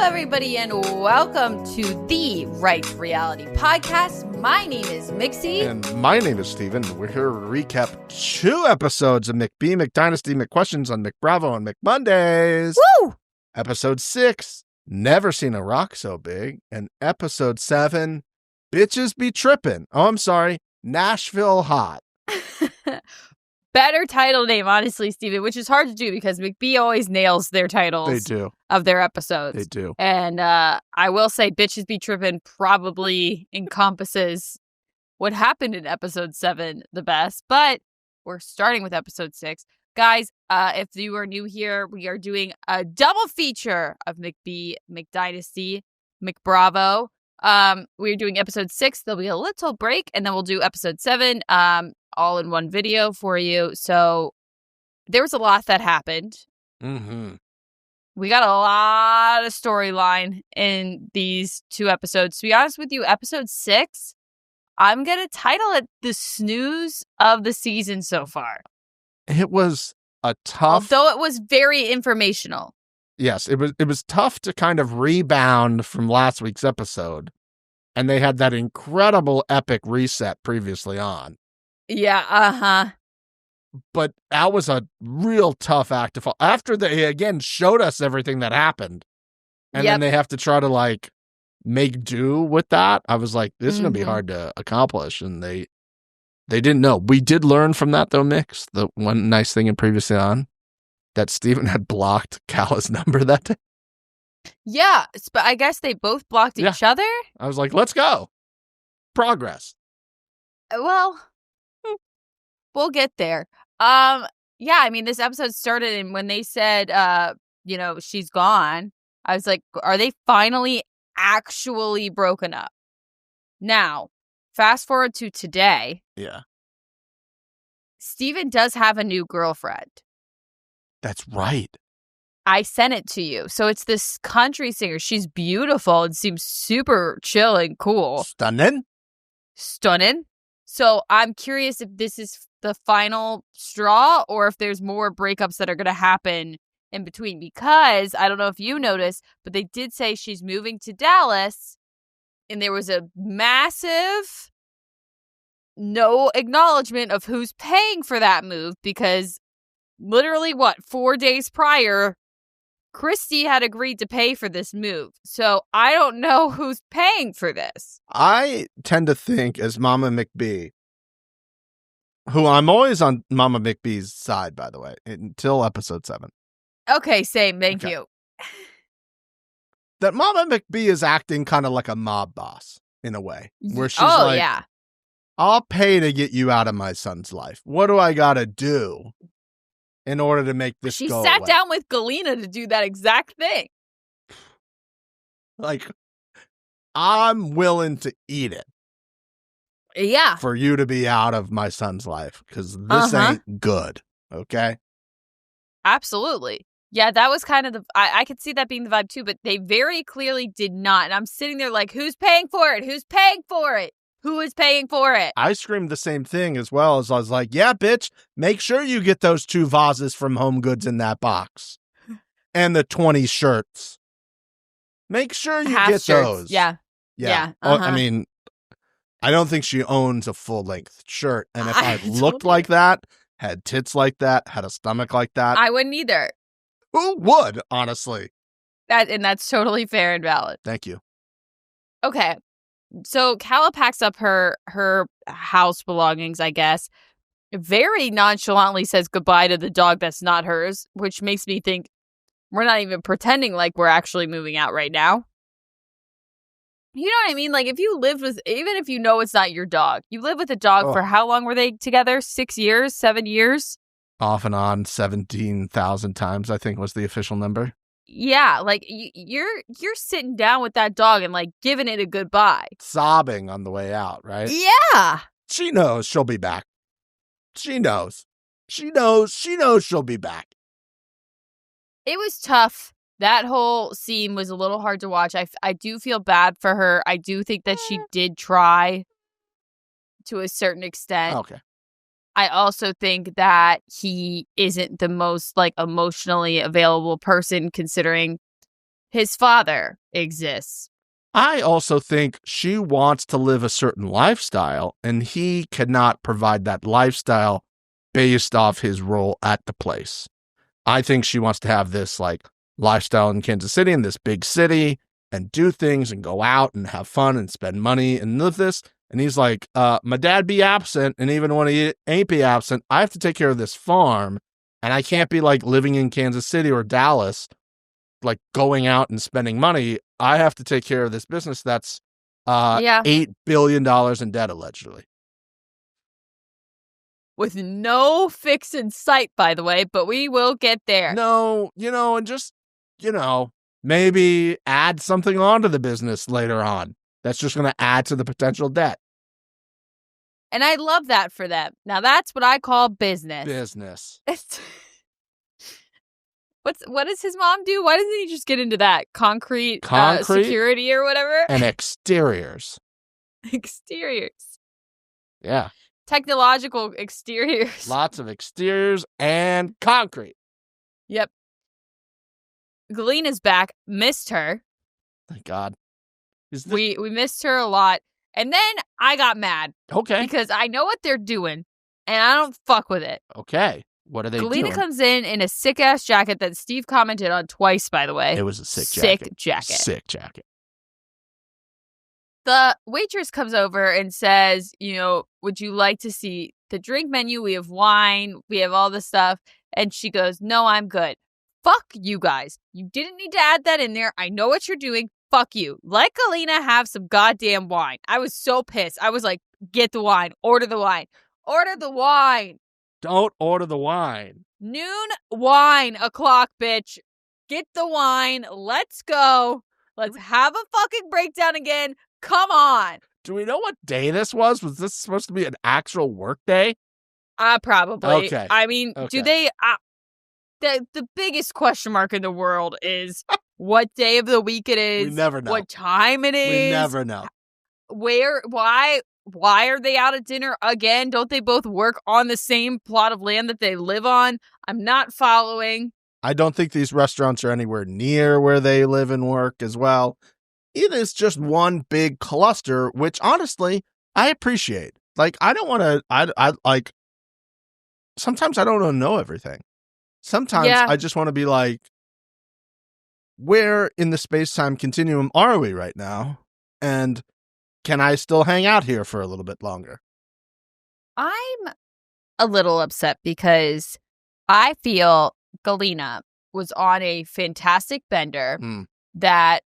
everybody, and welcome to the Right Reality Podcast. My name is Mixie. And my name is Steven. We're here to recap 2 episodes of McBee Dynasty McQuestions on McBravo and McMondays. Woo! Episode 6, Never Seen a Rock So Big. And Episode 7, Bitches Be Trippin'. Oh, I'm sorry, Nashville Hot. Better title name, honestly, Steven, which is hard to do because McBee always nails their titles. They do. Of their episodes. They do. And I will say Bitches Be Trippin' probably encompasses what happened in episode 7 the best, but we're starting with episode 6. Guys, if you are new here, we are doing a double feature of McBee Dynasty, McBravo. We're doing episode 6. There'll be a little break, and then we'll do episode 7 all in one video for you. So there was a lot that happened. Mm-hmm. We got a lot of storyline in these 2 episodes. To be honest with you, episode 6, I'm going to title it the snooze of the season so far. It was a tough... Although it was very informational. Yes, it was tough to kind of rebound from last week's episode. And they had that incredible epic reset previously on. Yeah, uh-huh. But that was a real tough act to follow. After they, again, showed us everything that happened. And then they have to try to, like, make do with that. I was like, this is going to be hard to accomplish. And they didn't know. We did learn from that, though, Mix. The one nice thing in previously on, that Steven had blocked Callah's number that day. Yeah, but I guess they both blocked each other. I was like, let's go. Progress. Well, we'll get there. Yeah, I mean, this episode started, and when they said, she's gone, I was like, are they finally actually broken up? Now, fast forward to today. Yeah. Steven does have a new girlfriend. That's right. I sent it to you. So it's this country singer. She's beautiful and seems super chill and cool. Stunning. So I'm curious if this is the final straw or if there's more breakups that are going to happen in between. Because I don't know if you noticed, but they did say she's moving to Dallas. And there was a massive no acknowledgement of who's paying for that move. Because literally, 4 days prior, Christy had agreed to pay for this move. So I don't know who's paying for this. I tend to think as Mama McBee, who I'm always on Mama McBee's side, by the way, until episode 7. Okay, same. Thank you. That Mama McBee is acting kind of like a mob boss in a way, where she's like, I'll pay to get you out of my son's life. What do I got to do in order to make this go away? She sat down with Galena to do that exact thing. Like, I'm willing to eat it. Yeah. For you to be out of my son's life, because this ain't good, okay? Absolutely. Yeah, that was kind of I could see that being the vibe too, but they very clearly did not. And I'm sitting there like, who's paying for it? Who's paying for it? Who is paying for it? I screamed the same thing as well, as I was like, yeah, bitch, make sure you get those 2 vases from Home Goods in that box. And the 20 shirts. Make sure you Half get shirts. those. Yeah. I mean, I don't think she owns a full-length shirt. And if I looked like that, had tits like that, had a stomach like that, I wouldn't either. Who would, honestly? That's totally fair and valid. Thank you. Okay. So Callah packs up her house belongings, I guess, very nonchalantly says goodbye to the dog that's not hers, which makes me think we're not even pretending like we're actually moving out right now. You know what I mean? Like, if you lived with, even if you know it's not your dog, you live with a dog for how long were they together? 6 years? 7 years? Off and on 17,000 times, I think was the official number. Yeah, like you're sitting down with that dog and like giving it a goodbye. Sobbing on the way out, right? Yeah. She knows she'll be back. She knows she'll be back. It was tough. That whole scene was a little hard to watch. I do feel bad for her. I do think that she did try to a certain extent. Okay. I also think that he isn't the most like emotionally available person, considering his father exists. I also think she wants to live a certain lifestyle, and he cannot provide that lifestyle based off his role at the place. I think she wants to have this like lifestyle in Kansas City, in this big city, and do things and go out and have fun and spend money and live this. And he's like, my dad be absent, and even when he ain't be absent, I have to take care of this farm, and I can't be like living in Kansas City or Dallas, like going out and spending money. I have to take care of this business that's $8 billion in debt, allegedly. With no fix in sight, by the way, but we will get there. No, and just, maybe add something onto the business later on. That's just going to add to the potential debt. And I love that for them. Now, that's what I call business. Business. What does his mom do? Why doesn't he just get into that? Concrete security or whatever? And exteriors. Exteriors. Yeah. Technological exteriors. Lots of exteriors and concrete. Yep. Galena's back. Missed her. Thank God. We missed her a lot. And then I got mad. Okay. Because I know what they're doing, and I don't fuck with it. Okay. What are they doing? Galena comes in a sick-ass jacket that Steve commented on twice, by the way. It was a sick jacket. Sick jacket. The waitress comes over and says, would you like to see the drink menu? We have wine. We have all this stuff. And she goes, no, I'm good. Fuck you guys. You didn't need to add that in there. I know what you're doing. Fuck you. Let Galena have some goddamn wine. I was so pissed. I was like, get the wine. Order the wine. Order the wine. Don't order the wine. Noon wine o'clock, bitch. Get the wine. Let's go. Let's have a fucking breakdown again. Come on. Do we know what day this was? Was this supposed to be an actual work day? Probably. Okay. I mean, Okay. do they... The biggest question mark in the world is what day of the week it is. We never know. What time it is. We never know. Why are they out at dinner again? Don't they both work on the same plot of land that they live on? I'm not following. I don't think these restaurants are anywhere near where they live and work as well. It is just one big cluster, which honestly, I appreciate. Like, I don't want to, I like, sometimes I don't want to know everything. Sometimes I just want to be like, where in the space-time continuum are we right now? And can I still hang out here for a little bit longer? I'm a little upset because I feel Galena was on a fantastic bender that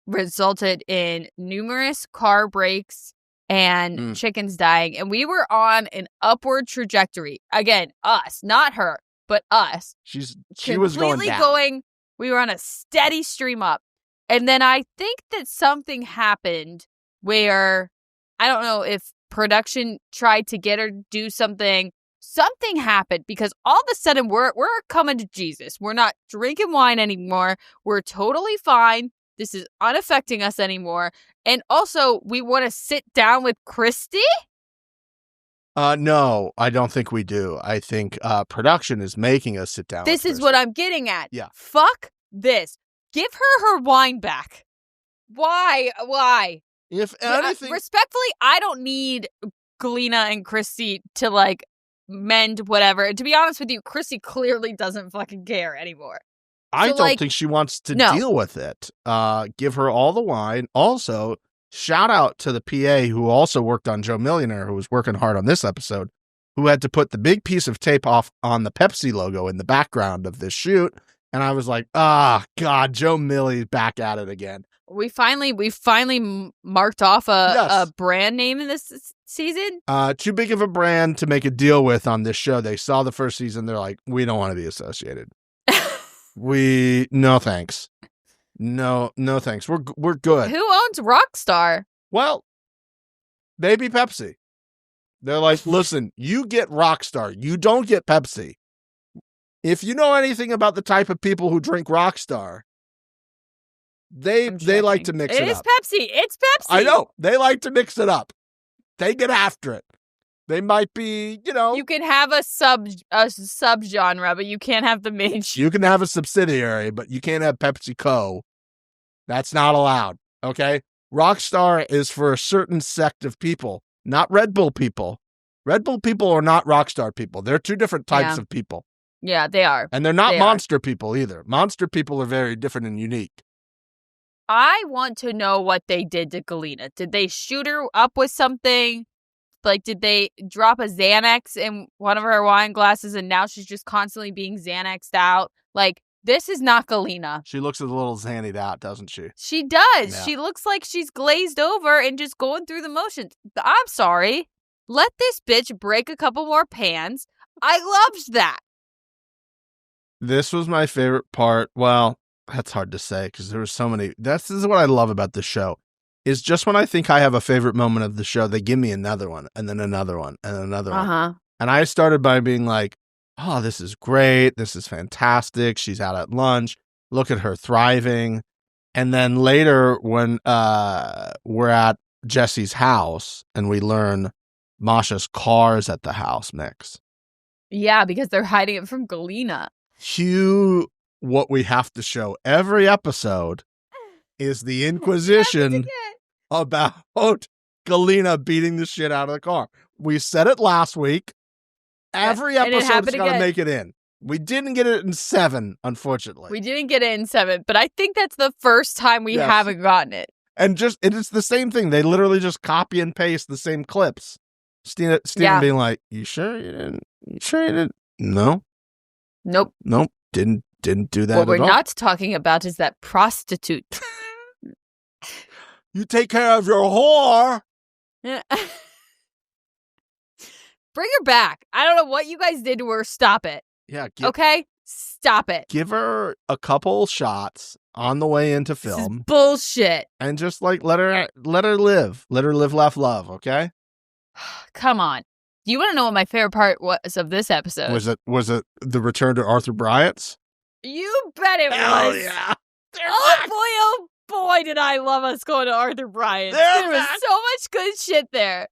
resulted in numerous car breaks and chickens dying. And we were on an upward trajectory. Again, us, not her, but us. She was going down. We were on a steady stream up. And then I think that something happened where, I don't know if production tried to get her to do something. Something happened because all of a sudden we're coming to Jesus. We're not drinking wine anymore. We're totally fine. This is unaffecting us anymore. And also, we want to sit down with Christy? No, I don't think we do. I think production is making us sit down. This is what I'm getting at. Yeah. Fuck this. Give her wine back. Why? If anything... Respectfully, I don't need Galena and Christy to, like, mend whatever. And to be honest with you, Christy clearly doesn't fucking care anymore. I don't think she wants to deal with it. Give her all the wine. Also, shout out to the PA who also worked on Joe Millionaire, who was working hard on this episode, who had to put the big piece of tape off on the Pepsi logo in the background of this shoot. And I was like, God, Joe Millie's back at it again. We finally marked off a brand name in this season. Too big of a brand to make a deal with on this show. They saw the first season. They're like, we don't want to be associated. No thanks. No thanks. We're good. Who owns Rockstar? Well, maybe Pepsi. They're like, listen, you get Rockstar. You don't get Pepsi. If you know anything about the type of people who drink Rockstar, they like to mix it up. It is Pepsi. It's Pepsi. I know. They like to mix it up. They get after it. They might be, You can have a subgenre, but you can't have the main. You can have a subsidiary, but you can't have PepsiCo That's not allowed. Okay. Rockstar is for a certain sect of people, not Red Bull people. Red Bull people are not Rockstar people. They're two different types of people. Yeah, they are. And they're not monster people either. Monster people are very different and unique. I want to know what they did to Galena. Did they shoot her up with something? Like, did they drop a Xanax in one of her wine glasses and now she's just constantly being Xanaxed out? Like, this is not Galena. She looks a little Xannied out, doesn't she? She does. Yeah. She looks like she's glazed over and just going through the motions. I'm sorry. Let this bitch break a couple more pans. I loved that. This was my favorite part. Well, that's hard to say because there were so many. This is what I love about the show. Is just when I think I have a favorite moment of the show, they give me another one and then another one and another one. And I started by being like, oh, this is great. This is fantastic. She's out at lunch. Look at her thriving. And then later when we're at Jesse's house and we learn Masha's car's at the house mix. Yeah, because they're hiding it from Galena. Cue what we have to show every episode is the Inquisition about Galena beating the shit out of the car. We said it last week. Every episode's got to make it in. We didn't get it in 7, unfortunately. We didn't get it in 7, but I think that's the first time we haven't gotten it. And it's the same thing. They literally just copy and paste the same clips. Steven being like, you sure you didn't? You sure you didn't? No. Nope. Didn't do that. What we're not talking about is that prostitute. You take care of your whore. Bring her back. I don't know what you guys did to her. Stop it. Yeah. Okay? Stop it. Give her a couple shots on the way into film. This is bullshit. And just like let her live. Let her live, laugh, love. Okay. Come on. Do you want to know what my favorite part was of this episode? Was it the return to Arthur Bryant's? You bet it Hell was. Yeah. Oh boy, did I love us going to Arthur Bryant's. There was so much good shit there.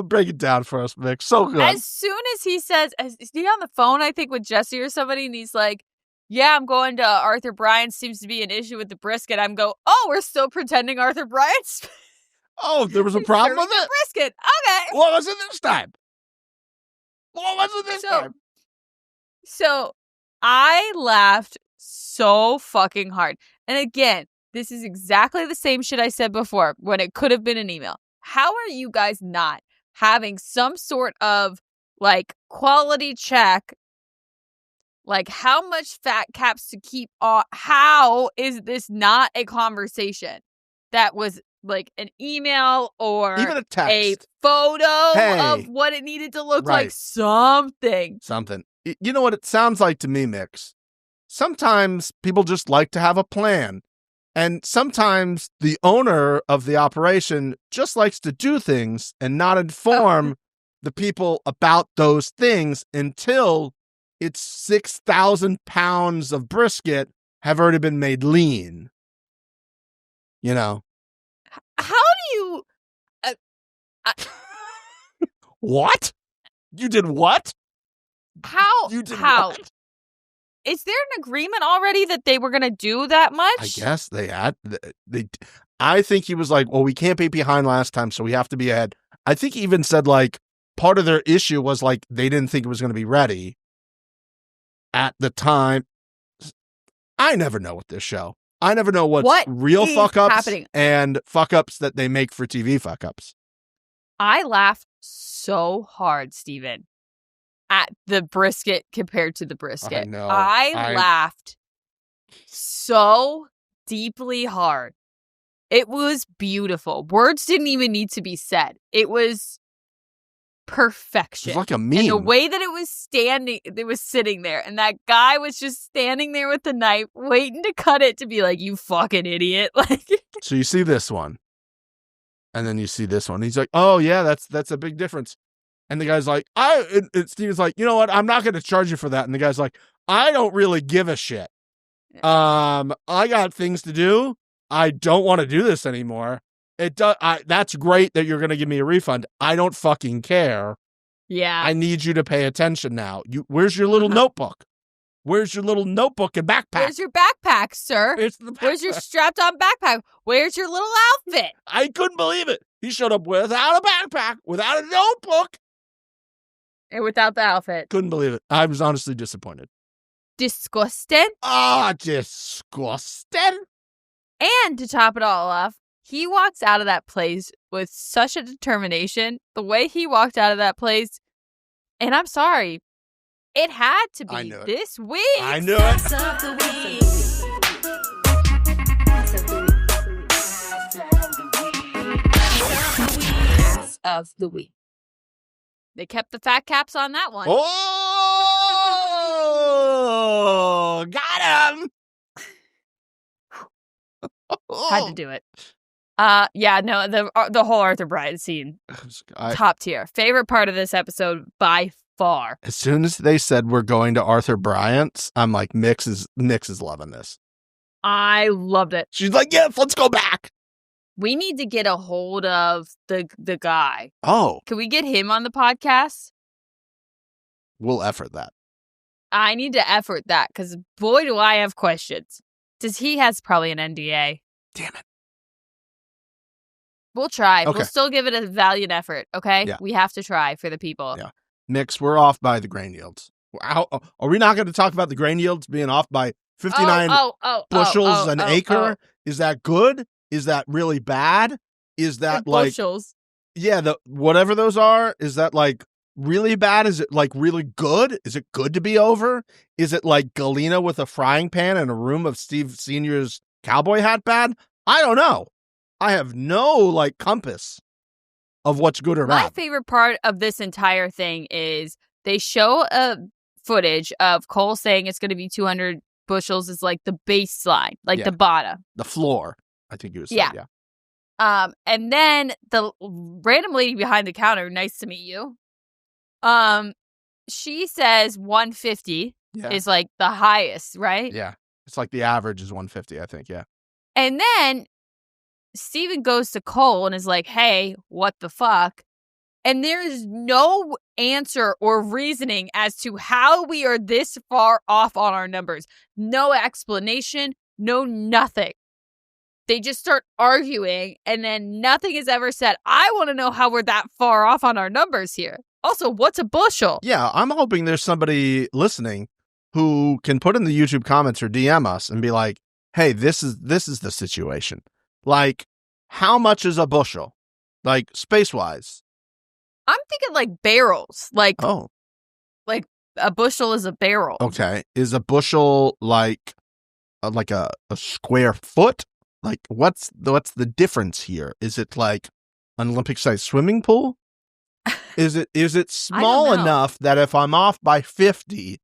Break it down for us, Mick. So good. As soon as he says, is he on the phone, I think, with Jesse or somebody, and he's like, yeah, I'm going to Arthur Bryant's. Seems to be an issue with the brisket. I'm go, oh, we're still pretending Arthur Bryant's. Oh, there was a problem with it? Brisket. Okay. What was it this time? So I laughed so fucking hard. And again, this is exactly the same shit I said before when it could have been an email. How are you guys not having some sort of like quality check? Like how much fat caps to keep on? How is this not a conversation that was like an email or even a text, a photo of what it needed to look like? Something. You know what it sounds like to me, Mix? Sometimes people just like to have a plan. And sometimes the owner of the operation just likes to do things and not inform the people about those things until it's 6,000 pounds of brisket have already been made lean. You know? How do you... What? You did what? How? You did how? What? Is there an agreement already that they were going to do that much? I guess they had. I think he was like, well, we can't be behind last time, so we have to be ahead. I think he even said, like, part of their issue was, like, they didn't think it was going to be ready at the time. I never know with this show. I never know what's real fuck-ups and fuck-ups that they make for TV fuck-ups. I laughed so hard, Steven, at the brisket compared to the brisket. I know. I laughed so deeply hard. It was beautiful. Words didn't even need to be said. It was perfection. It was like a meme. And the way that it was sitting there, and that guy was just standing there with the knife, waiting to cut it to be like, you fucking idiot. Like, so you see this one, and then you see this one. He's like, oh yeah, that's a big difference. And the guy's like, Steven's like, you know what? I'm not going to charge you for that. And the guy's like, I don't really give a shit. I got things to do. I don't want to do this anymore. That's great that you're going to give me a refund. I don't fucking care. Yeah. I need you to pay attention now. Where's your little notebook? Where's your little notebook and backpack? Where's your backpack, sir? Where's your strapped-on backpack? Where's your little outfit? I couldn't believe it. He showed up without a backpack, without a notebook. And without the outfit. Couldn't believe it. I was honestly disappointed. Disgusting. Disgusting. And to top it all off, he walks out of that place with such a determination. The way he walked out of that place, and I'm sorry, it had to be this week. I knew it. Of the week. They kept the fat caps on that one. Oh, got him. Had to do it. The whole Arthur Bryant scene, top tier. Favorite part of this episode by far. As soon as they said we're going to Arthur Bryant's, I'm like, Mix is loving this. I loved it. She's like, yes, let's go back. We need to get a hold of the guy. Oh. Can we get him on the podcast? We'll effort that. I need to effort that because boy, do I have questions. He has probably an NDA. Damn it. We'll try. Okay. We'll still give it a valiant effort, okay? Yeah. We have to try for the people. Yeah. Mix, we're off by the grain yields. Are we not going to talk about the grain yields being off by 59 bushels an acre? Is that good? Is that really bad? Is that like bushels? Yeah, whatever those are, is that like really bad? Is it like really good? Is it good to be over? Is it like Galena with a frying pan and a room of Steve Sr.'s cowboy hat bad? I don't know. I have no like compass of what's good or bad. My favorite part of this entire thing is they show a footage of Cole saying it's going to be 200 bushels is like the baseline, like the bottom. The floor, I think you was saying, yeah. And then the random lady behind the counter, nice to meet you. She says 150 is like the highest, right? Yeah. It's like the average is 150, I think, yeah. And then Steven goes to Cole and is like, hey, what the fuck? And there is no answer or reasoning as to how we are this far off on our numbers. No explanation, no nothing. They just start arguing and then nothing is ever said. I want to know how we're that far off on our numbers here. Also, what's a bushel? Yeah, I'm hoping there's somebody listening who can put in the YouTube comments or DM us and be like, hey, this is the situation. Like, how much is a bushel? Like, space-wise. I'm thinking like barrels. Like a bushel is a barrel. Okay. Is a bushel like a square foot? Like, what's the difference here? Is it like an Olympic-sized swimming pool? Is it small enough that if I'm off by 50,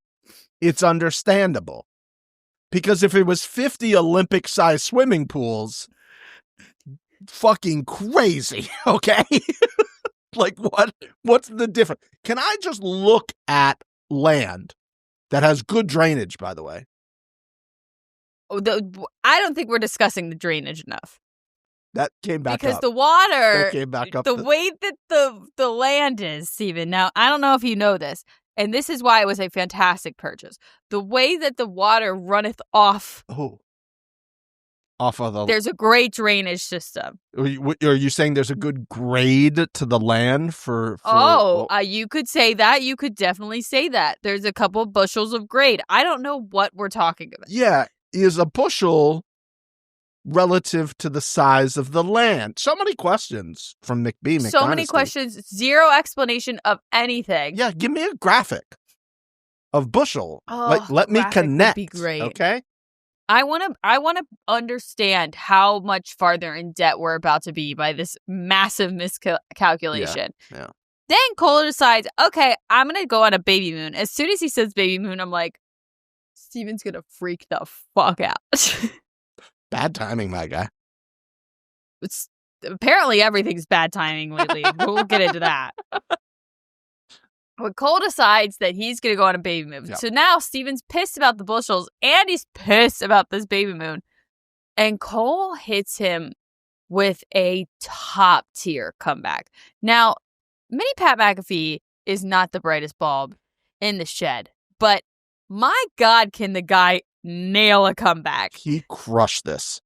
it's understandable? Because if it was 50 Olympic-sized swimming pools, fucking crazy, okay? Like, what's the difference? Can I just look at land that has good drainage, by the way? I don't think we're discussing the drainage enough. That came back because up. the water, that came back up. The way that the land is, Steven. Now, I don't know if you know this, and this is why it was a fantastic purchase. The way that the water runneth off. Oh. Off of the. There's a great drainage system. Are you saying there's a good grade to the land for you could say that. You could definitely say that. There's a couple bushels of grade. I don't know what we're talking about. Yeah. Is a bushel relative to the size of the land? So many questions from McBee. So many questions. Zero explanation of anything. Yeah. Give me a graphic of bushel. Let me connect. Would be great. Okay. I want to understand how much farther in debt we're about to be by this massive miscalculation. Yeah. Then Cole decides, okay, I'm going to go on a baby moon. As soon as he says baby moon, I'm like, Steven's going to freak the fuck out. Bad timing, my guy. Apparently everything's bad timing lately. We'll get into that. But Cole decides that he's going to go on a baby moon. Yep. So now Steven's pissed about the bushels and he's pissed about this baby moon. And Cole hits him with a top tier comeback. Now, Mini Pat McAfee is not the brightest bulb in the shed, but My God, can the guy nail a comeback? He crushed this.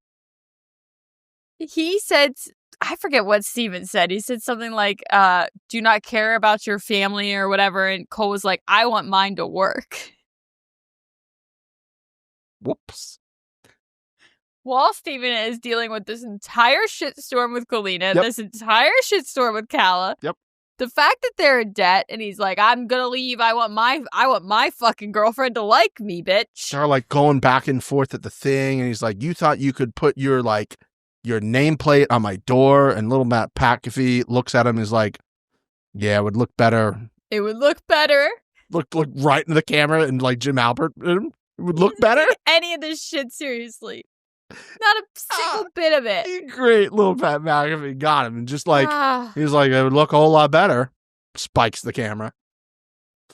He said, I forget what Steven said. He said something like, do not care about your family or whatever. And Cole was like, I want mine to work. Whoops. While Steven is dealing with this entire shitstorm with Colina, this entire shitstorm with Kala. Yep. The fact that they're in debt and he's like, I'm gonna leave. I want my fucking girlfriend to like me, bitch. They're like going back and forth at the thing, and he's like, you thought you could put your nameplate on my door, and little Matt Packery looks at him and is like, yeah, it would look better. It would look better. Look right into the camera and like Jim Albert. It would look better. Any of this shit, seriously. Not a single bit of it. Great little Pat McAfee got him, and just like he's like, it would look a whole lot better. Spikes the camera.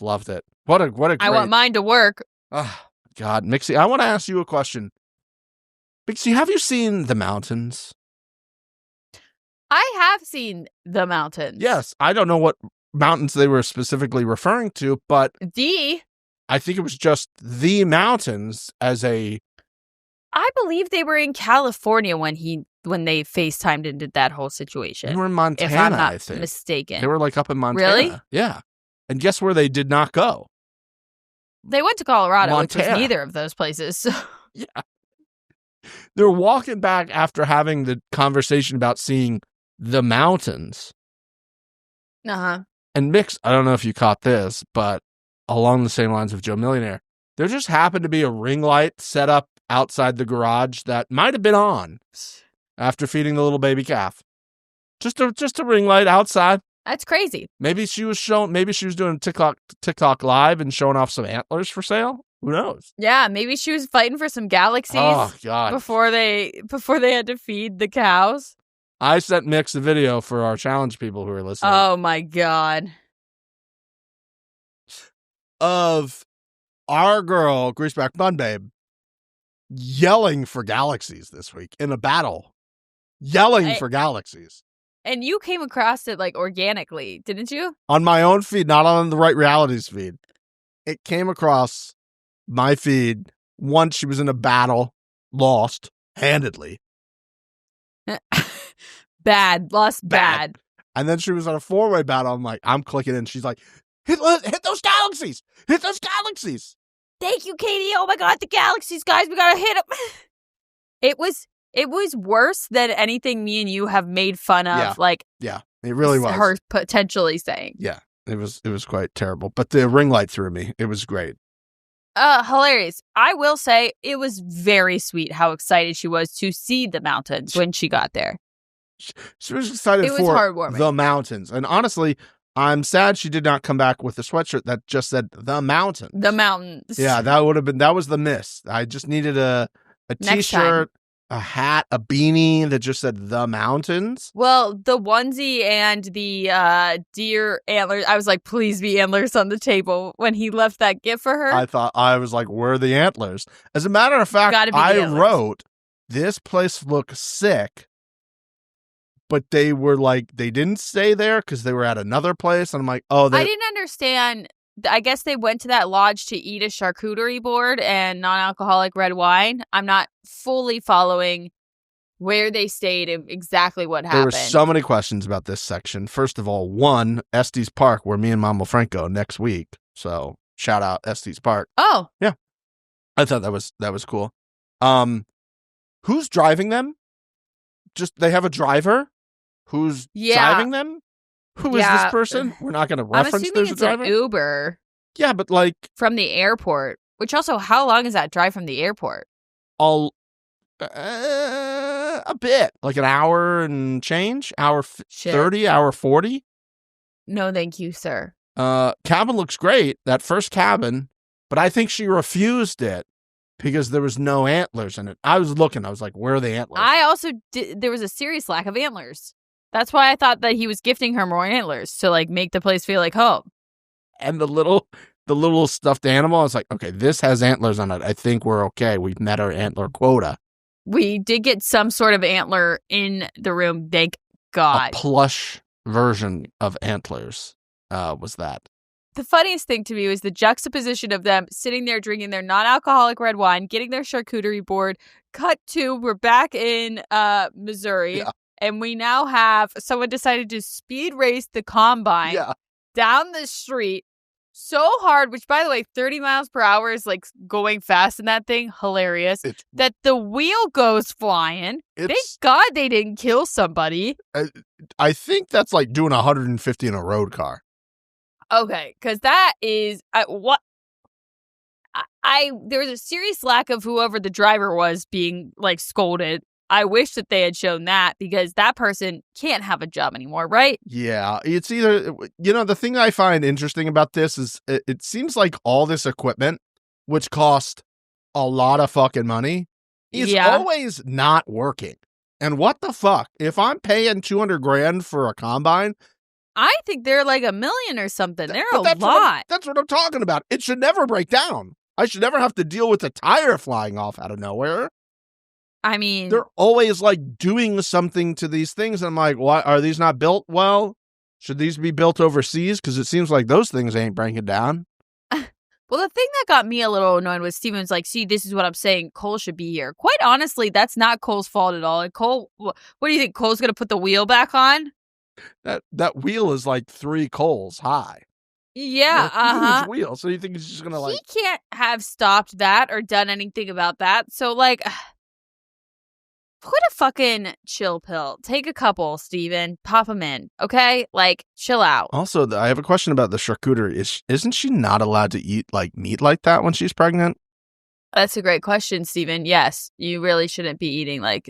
Loved it. What a great. I want mine to work. Oh, God, Mixie, I want to ask you a question. Mixie, have you seen The Mountains? I have seen The Mountains. Yes, I don't know what mountains they were specifically referring to, but I think it was just The Mountains as a. I believe they were in California when they FaceTimed and did that whole situation. They were in Montana, if I'm not I think. mistaken. They were like up in Montana. Really? Yeah. And guess where they did not go? They went to Colorado, Montana. which was neither of those places. So. Yeah. They're walking back after having the conversation about seeing The Mountains. Uh-huh. And Mix, I don't know if you caught this, but along the same lines of Joe Millionaire, there just happened to be a ring light set up outside the garage that might have been on after feeding the little baby calf. Just a ring light outside. That's crazy. Maybe she was doing TikTok live and showing off some antlers for sale. Who knows? Yeah, maybe she was fighting for some galaxies. Oh, God. Before they had to feed the cows. I sent Mix a video for our challenge people who are listening. Oh my God. Of our girl, Greaseback Bunbabe, yelling for galaxies this week in a battle. Yelling for galaxies. And you came across it like organically, didn't you? On my own feed, not on the Right Realities feed. It came across my feed once she was in a battle, lost handedly. Lost bad. And then she was on a 4-way battle. I'm like, I'm clicking in. She's like, hit those galaxies. Hit those galaxies. Thank you, Katie. Oh my God, the galaxies, guys. We gotta hit them. It was worse than anything me and you have made fun of. Yeah, it really was. Her potentially saying. Yeah, it was quite terrible. But the ring light threw me. It was great. Hilarious. I will say it was very sweet how excited she was to see the mountains when she got there. She was excited for the mountains. And honestly, I'm sad she did not come back with a sweatshirt that just said the mountains. The mountains. Yeah, that was the miss. I just needed a t-shirt, a hat, a beanie that just said the mountains. Well, the onesie and the deer antlers. I was like, please be antlers on the table when he left that gift for her. I was like, where are the antlers? As a matter of fact, I wrote, this place looks sick. But they were like, they didn't stay there because they were at another place. And I'm like, I didn't understand. I guess they went to that lodge to eat a charcuterie board and non-alcoholic red wine. I'm not fully following where they stayed and exactly what happened. There were so many questions about this section. First of all, one, Estes Park, where me and Mama Frank go next week. So shout out Estes Park. Oh. Yeah. I thought that was cool. Who's driving them? They have a driver? Who's driving them? Who is this person? We're not going to reference there's a driver. An Uber. Yeah, but like from the airport. Which also, how long is that drive from the airport? A bit, like an hour and change, hour 30, hour 40. No, thank you, sir. Cabin looks great. That first cabin, but I think she refused it. Because there was no antlers in it. I was looking. I was like, where are the antlers? I also there was a serious lack of antlers. That's why I thought that he was gifting her more antlers to like make the place feel like home. And the little stuffed animal, I was like, okay, this has antlers on it. I think we're okay. We've met our antler quota. We did get some sort of antler in the room. Thank God. A plush version of antlers was that. the funniest thing to me was the juxtaposition of them sitting there drinking their non-alcoholic red wine, getting their charcuterie board. Cut to, we're back in Missouri, and we now have someone decided to speed race the combine down the street so hard, which, by the way, 30 miles per hour is like going fast in that thing. Hilarious. That the wheel goes flying. Thank God they didn't kill somebody. I think that's like doing 150 in a road car. Okay, because that is what there was a serious lack of whoever the driver was being like scolded. I wish that they had shown that, because that person can't have a job anymore, right? Yeah, it's either, the thing I find interesting about this is it seems like all this equipment, which cost a lot of fucking money, is always not working. And what the fuck? If I'm paying $200,000 for a combine, I think they're like $1 million or something. They're a lot. That's what I'm talking about. It should never break down. I should never have to deal with a tire flying off out of nowhere. I mean, they're always like doing something to these things. I'm like, why are these not built well? Should these be built overseas? Because it seems like those things ain't breaking down. Well, the thing that got me a little annoyed was Steven's like, see, this is what I'm saying. Cole should be here. Quite honestly, that's not Cole's fault at all. And Cole, what do you think? Cole's going to put the wheel back on? That wheel is like 3 Coles high. Yeah, His wheel. So you think he's just going to like... He can't have stopped that or done anything about that. So like... Put a fucking chill pill. Take a couple, Steven. Pop them in, okay? Like, chill out. Also, I have a question about the charcuterie. Isn't she not allowed to eat like meat like that when she's pregnant? That's a great question, Steven. Yes, you really shouldn't be eating like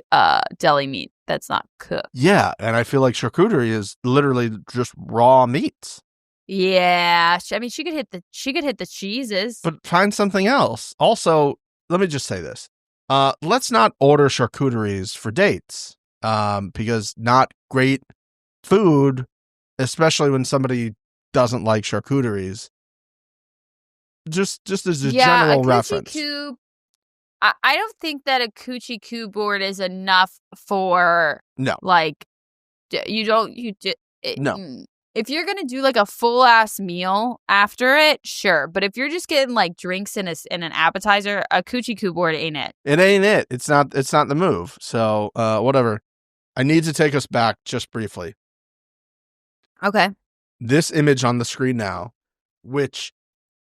deli meat that's not cooked. Yeah, and I feel like charcuterie is literally just raw meats. Yeah, I mean, she could hit the cheeses, but find something else. Also, let me just say this. Let's not order charcuteries for dates, because not great food, especially when somebody doesn't like charcuteries. Just as a general reference. I don't think that a coochie coo board is enough for like no. If you're gonna do like a full ass meal after it, sure. But if you're just getting like drinks and an appetizer, a coochie coo board ain't it. It ain't it. It's not the move. So whatever. I need to take us back just briefly. Okay. This image on the screen now, which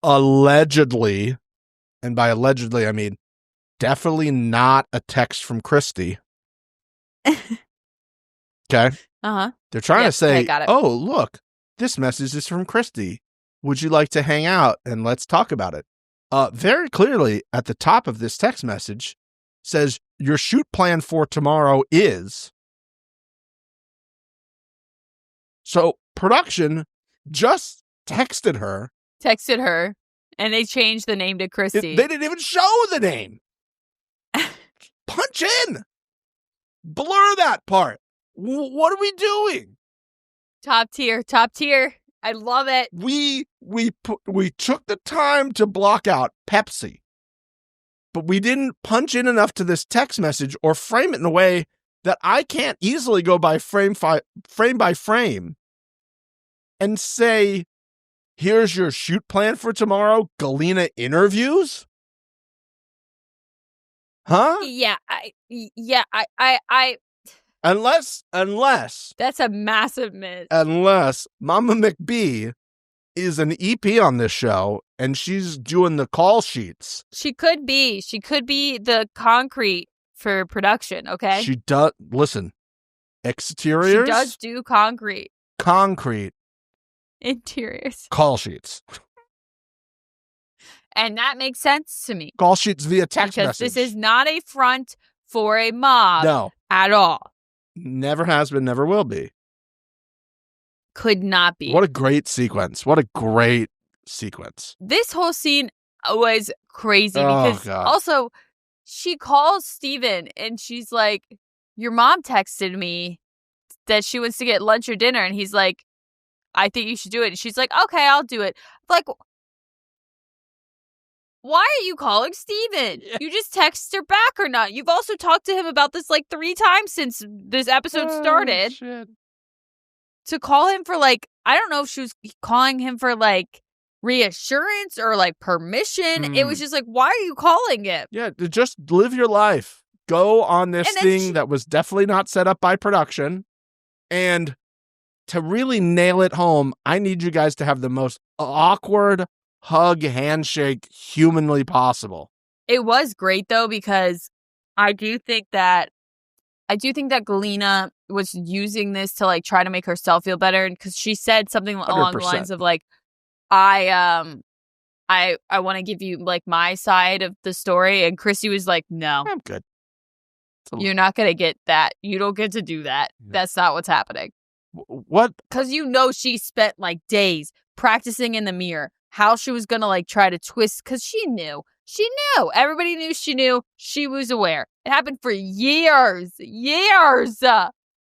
allegedly, and by allegedly I mean definitely not a text from Christy. Okay. They're trying to say, oh, look, this message is from Christy. Would you like to hang out and let's talk about it? Very clearly at the top of this text message says your shoot plan for tomorrow is. So production just texted her. And they changed the name to Christy. They didn't even show the name. Punch in. Blur that part. What are we doing? Top tier. I love it. We took the time to block out Pepsi, but we didn't punch in enough to this text message or frame it in a way that I can't easily go by frame by frame and say, here's your shoot plan for tomorrow. Galena interviews? Huh? Yeah. Unless that's a massive miss. Unless Mama McBee is an EP on this show and she's doing the call sheets. She could be the concrete for production, okay? She does listen. Exteriors. She does do concrete. Interiors. Call sheets. And that makes sense to me. Call sheets via text message. Because this is not a front for a mob. No. At all. Never has been, never will be. Could not be. What a great sequence. This whole scene was crazy because also she calls Steven and she's like, your mom texted me that she wants to get lunch or dinner. And he's like, I think you should do it. And she's like, okay, I'll do it. Like, why are you calling Steven? Yeah. You just text her back or not? You've also talked to him about this like 3 times since this episode started. Shit. To call him for like, I don't know if she was calling him for like reassurance or like permission. It was just like, why are you calling it? Yeah, just live your life. Go on this thing that was definitely not set up by production. And to really nail it home, I need you guys to have the most awkward hug handshake humanly possible. It was great though, because I do think that Galena was using this to like try to make herself feel better, because she said something along 100%. the lines of like, I want to give you like my side of the story, and Chrissy was like, no, I'm good. You're not gonna get that. You don't get to do that. Yeah. That's not what's happening. What? Because she spent like days practicing in the mirror how she was gonna like try to twist, because she knew. Everybody knew she knew. She was aware. It happened for years.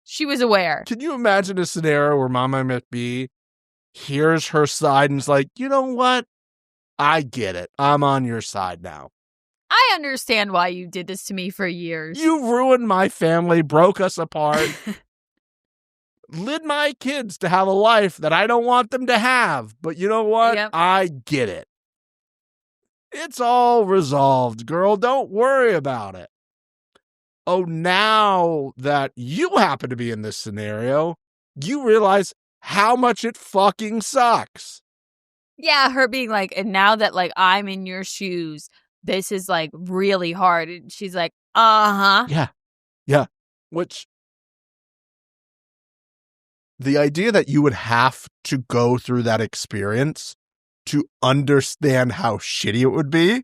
She was aware. Can you imagine a scenario where Mama McBee hears her side and is like, you know what? I get it. I'm on your side now. I understand why you did this to me for years. You ruined my family, broke us apart, led my kids to have a life that I don't want them to have. But you know what? Yep. I get it. It's all resolved, girl. Don't worry about it. Oh, now that you happen to be in this scenario, you realize how much it fucking sucks. Yeah, her being like, and now that like I'm in your shoes, this is like really hard. And she's like, uh-huh. Yeah. Which, the idea that you would have to go through that experience to understand how shitty it would be.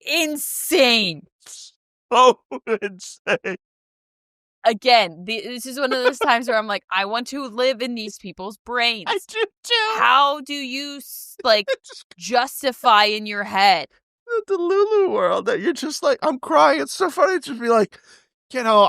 Insane. So insane. Again, this is one of those times where I'm like, I want to live in these people's brains. I do too. How do you like justify in your head? The Lulu world that you're just like, I'm crying. It's so funny to be like, you know,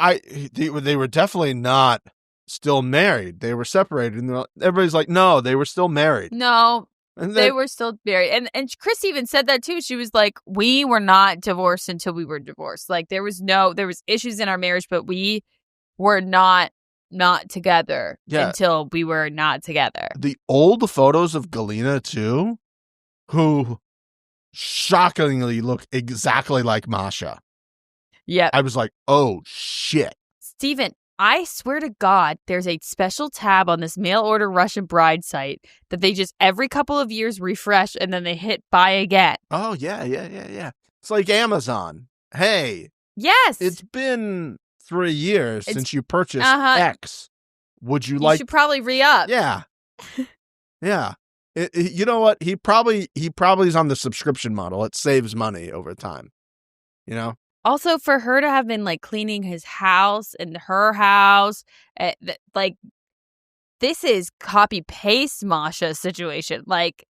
they were definitely not still married. They were separated. And everybody's like, no, they were still married. No, they were still married. And Chris even said that too. She was like, we were not divorced until we were divorced. Like there was issues in our marriage, but we were not together until we were not together. The old photos of Galena too, who shockingly look exactly like Masha. Yeah. I was like, oh shit. Steven, I swear to God, there's a special tab on this mail order Russian bride site that they just every couple of years refresh and then they hit buy again. Oh, yeah. It's like Amazon. Hey. Yes. It's been 3 years since you purchased X. Would you like... You should probably re-up. Yeah. Yeah. You know what? He probably is on the subscription model. It saves money over time. You know? Also, for her to have been like cleaning his house and her house, like this is copy paste Masha situation. Like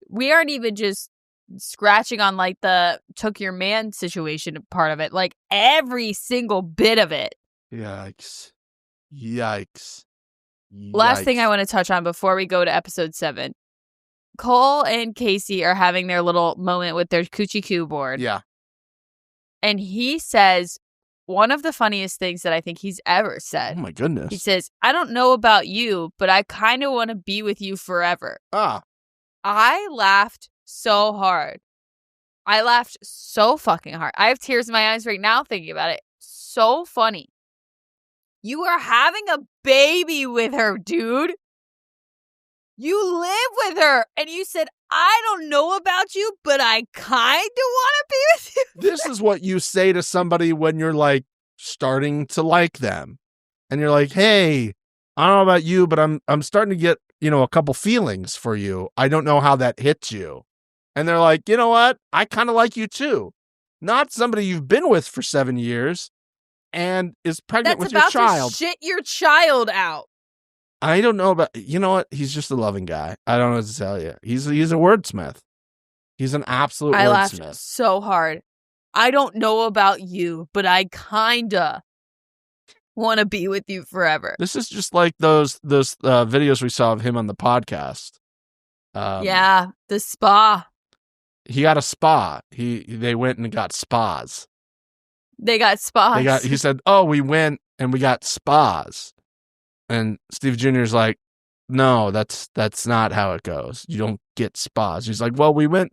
we aren't even just scratching on like the took your man situation part of it. Like every single bit of it. Yikes. Last thing I want to touch on before we go to episode 7. Cole and Casey are having their little moment with their coochie coo board. Yeah. And he says one of the funniest things that I think he's ever said. Oh, my goodness. He says, I don't know about you, but I kind of want to be with you forever. I laughed so hard. I laughed so fucking hard. I have tears in my eyes right now thinking about it. So funny. You are having a baby with her, dude. You live with her. And you said, I don't know about you, but I kind of want to be with you. This is what you say to somebody when you're like starting to like them. And you're like, hey, I don't know about you, but I'm starting to get, a couple feelings for you. I don't know how that hits you. And they're like, you know what? I kind of like you too. Not somebody you've been with for 7 years and is pregnant with your child. That's about to shit your child out. I don't know about, you know what? He's just a loving guy. I don't know what to tell you. He's a wordsmith. He's an absolute wordsmith. I laughed so hard. I don't know about you, but I kinda want to be with you forever. This is just like those videos we saw of him on the podcast. Yeah, the spa. He got a spa. They went and got spas. They got spas. He said, oh, we went and we got spas. And Steve Jr.'s like, no, that's not how it goes. You don't get spas. He's like, well, we went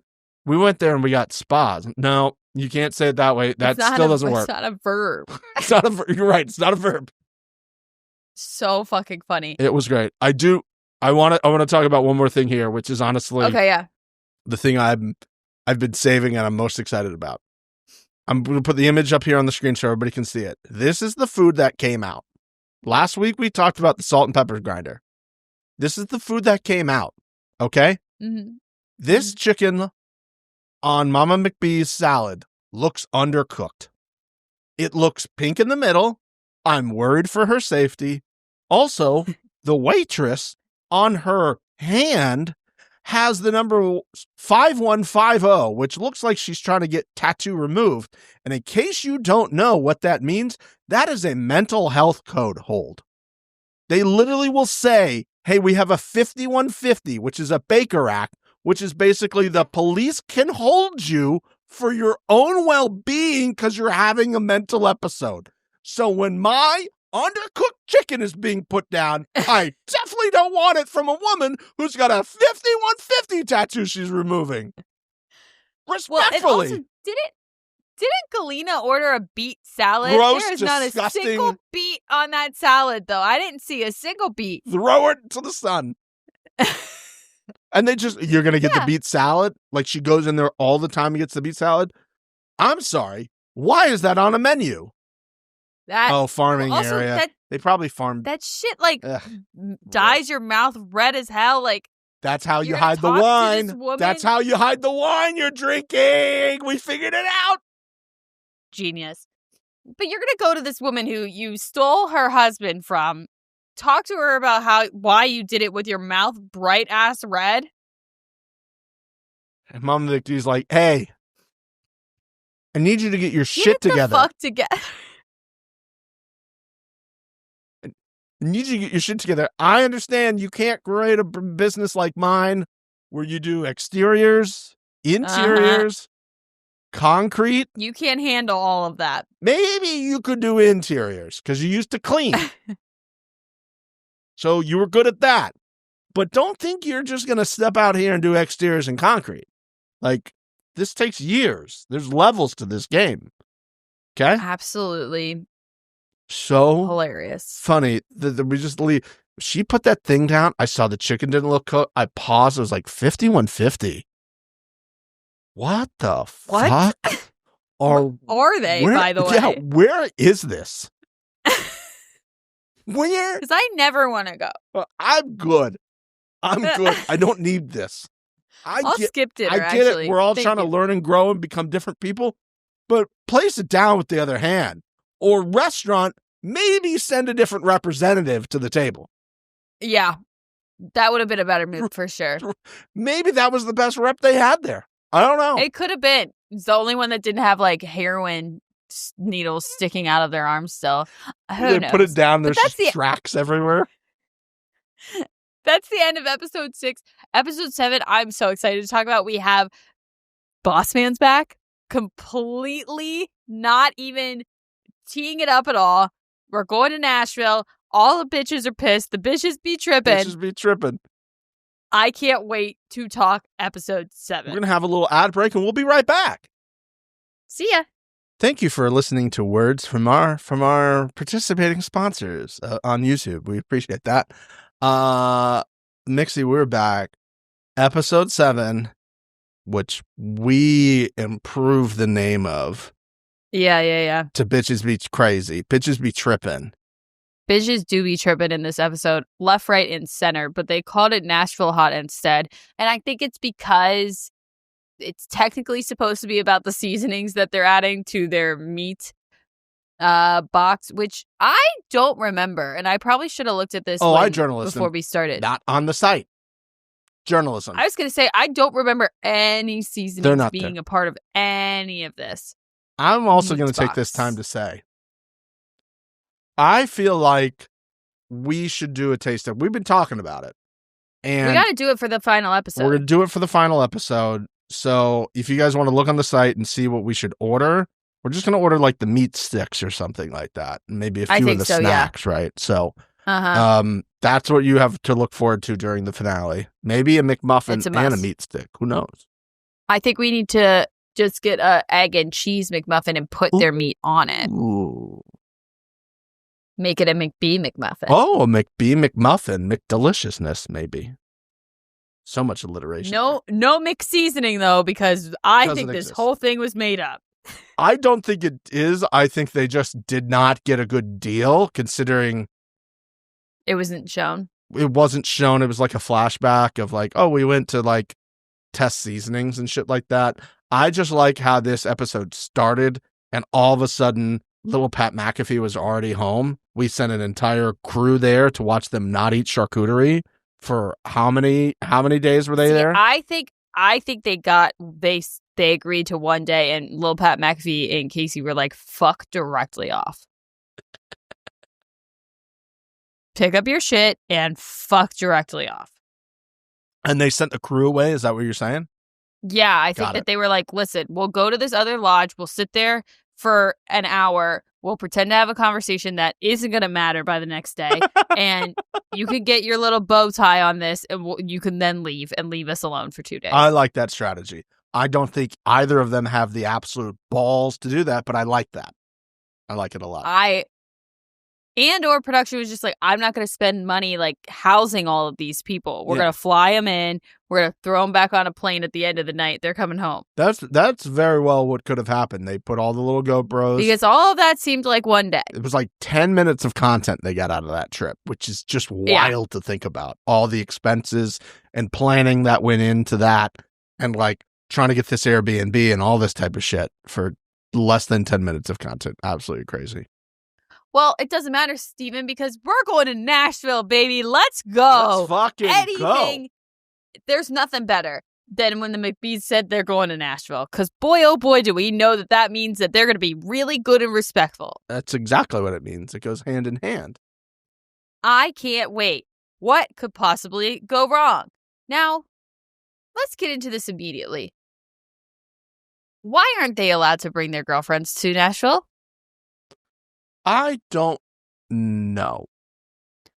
there and we got spas. No, you can't say it that way. That still doesn't work. It's not a verb. It's not a verb. You're right. It's not a verb. So fucking funny. It was great. I want to talk about one more thing here, which is honestly the thing I've been saving and I'm most excited about. I'm going to put the image up here on the screen so everybody can see it. This is the food that came out. Last week we talked about the salt and pepper grinder. This is the food that came out. Okay? Mm-hmm. This chicken on Mama McBee's salad looks undercooked. It looks pink in the middle. I'm worried for her safety. Also, the waitress on her hand has the number 5150, which looks like she's trying to get tattoo removed. And in case you don't know what that means, that is a mental health code hold. They literally will say, hey, we have a 5150, which is a Baker Act, which is basically the police can hold you for your own well-being because you're having a mental episode. So when my undercooked chicken is being put down, I definitely don't want it from a woman who's got a 5150 tattoo she's removing. Respectfully. Well, and also, didn't Galena order a beet salad? Gross, There is disgusting. not a single beet on that salad, though. I didn't see a single beet. Throw it to the sun. And you're going to get the beet salad? Like she goes in there all the time and gets the beet salad? I'm sorry. Why is that on a menu? Farming area. They probably farm. That shit dyes your mouth red as hell. Like that's how you hide the wine. That's how you hide the wine you're drinking. We figured it out. Genius. But you're gonna go to this woman who you stole her husband from. Talk to her about why you did it with your mouth bright ass red. And Mom McBee's like, hey, I need you to get your shit together. Get the fuck together. I need you to get your shit together. I understand you can't create a business like mine where you do exteriors, interiors, concrete. You can't handle all of that. Maybe you could do interiors because you used to clean. So you were good at that. But don't think you're just going to step out here and do exteriors and concrete. Like, this takes years. There's levels to this game. Okay? Absolutely. So hilarious. Funny. We just leave. She put that thing down. I saw the chicken didn't look cooked. I paused. It was like 5150. What the fuck? Are they, by the way? Yeah, where is this? Where? Because I never want to go. I'm good. I don't need this. I'll skip dinner, I get it. We're all trying to learn and grow and become different people. But place it down with the other hand. Or restaurant, maybe send a different representative to the table. Yeah. That would have been a better move for sure. Maybe that was the best rep they had there. I don't know. It could have been. It's the only one that didn't have like heroin needles sticking out of their arms still. Who knows? Put it down. There's just tracks everywhere. That's the end of episode 6. Episode 7, I'm so excited to talk about. We have Boss Man's back. Completely not even teeing it up at all. We're going to Nashville. All the bitches are pissed. The bitches be tripping. I can't wait to talk episode 7. We're going to have a little ad break and we'll be right back. See ya. Thank you for listening to words from our participating sponsors on YouTube. We appreciate that. Mixie, we're back. Episode 7, which we improved the name of. Yeah. To Bitches Be Crazy. Bitches Be Trippin'. Bitches do be tripping in this episode, left, right, and center, but they called it Nashville Hot instead. And I think it's because it's technically supposed to be about the seasonings that they're adding to their meat box, which I don't remember. And I probably should have looked at this before we started. Not on the site. Journalism. I was going to say, I don't remember any seasonings being a part of any of this. I'm also going to take this time to say, I feel like we should do a taste test. We've been talking about it. And we got to do it for the final episode. We're going to do it for the final episode. So if you guys want to look on the site and see what we should order, we're just going to order like the meat sticks or something like that. And maybe a few of the snacks, right? So That's what you have to look forward to during the finale. Maybe a McMuffin and a meat stick. Who knows? I think we need to just get a egg and cheese McMuffin and put their meat on it. Ooh. Make it a McBee McMuffin. Oh, a McBee McMuffin. McDeliciousness, maybe. So much alliteration. No McSeasoning, though, because I think this whole thing was made up. I don't think it is. I think they just did not get a good deal, considering... It wasn't shown? It wasn't shown. It was like a flashback of like, oh, we went to like test seasonings and shit like that. I just like how this episode started and all of a sudden little Pat McAfee was already home. We sent an entire crew there to watch them not eat charcuterie for how many days were they there? I think they agreed to one day and little Pat McAfee and Casey were like, fuck directly off. Pick up your shit and fuck directly off. And they sent the crew away? Is that what you're saying? Yeah, I think that they were like, listen, we'll go to this other lodge. We'll sit there for an hour. We'll pretend to have a conversation that isn't going to matter by the next day. And you can get your little bow tie on this and you can then leave and leave us alone for 2 days. I like that strategy. I don't think either of them have the absolute balls to do that, but I like that. I like it a lot. Or production was just like, I'm not going to spend money like housing all of these people. We're going to fly them in. We're going to throw them back on a plane at the end of the night. They're coming home. That's very well what could have happened. They put all the little GoPros. Because all of that seemed like one day. It was like 10 minutes of content they got out of that trip, which is just wild to think about. All the expenses and planning that went into that and like trying to get this Airbnb and all this type of shit for less than 10 minutes of content. Absolutely crazy. Well, it doesn't matter, Steven, because we're going to Nashville, baby. Let's go. Let's fucking go. There's nothing better than when the McBees said they're going to Nashville. Because boy, oh boy, do we know that means that they're going to be really good and respectful. That's exactly what it means. It goes hand in hand. I can't wait. What could possibly go wrong? Now, let's get into this immediately. Why aren't they allowed to bring their girlfriends to Nashville? I don't know.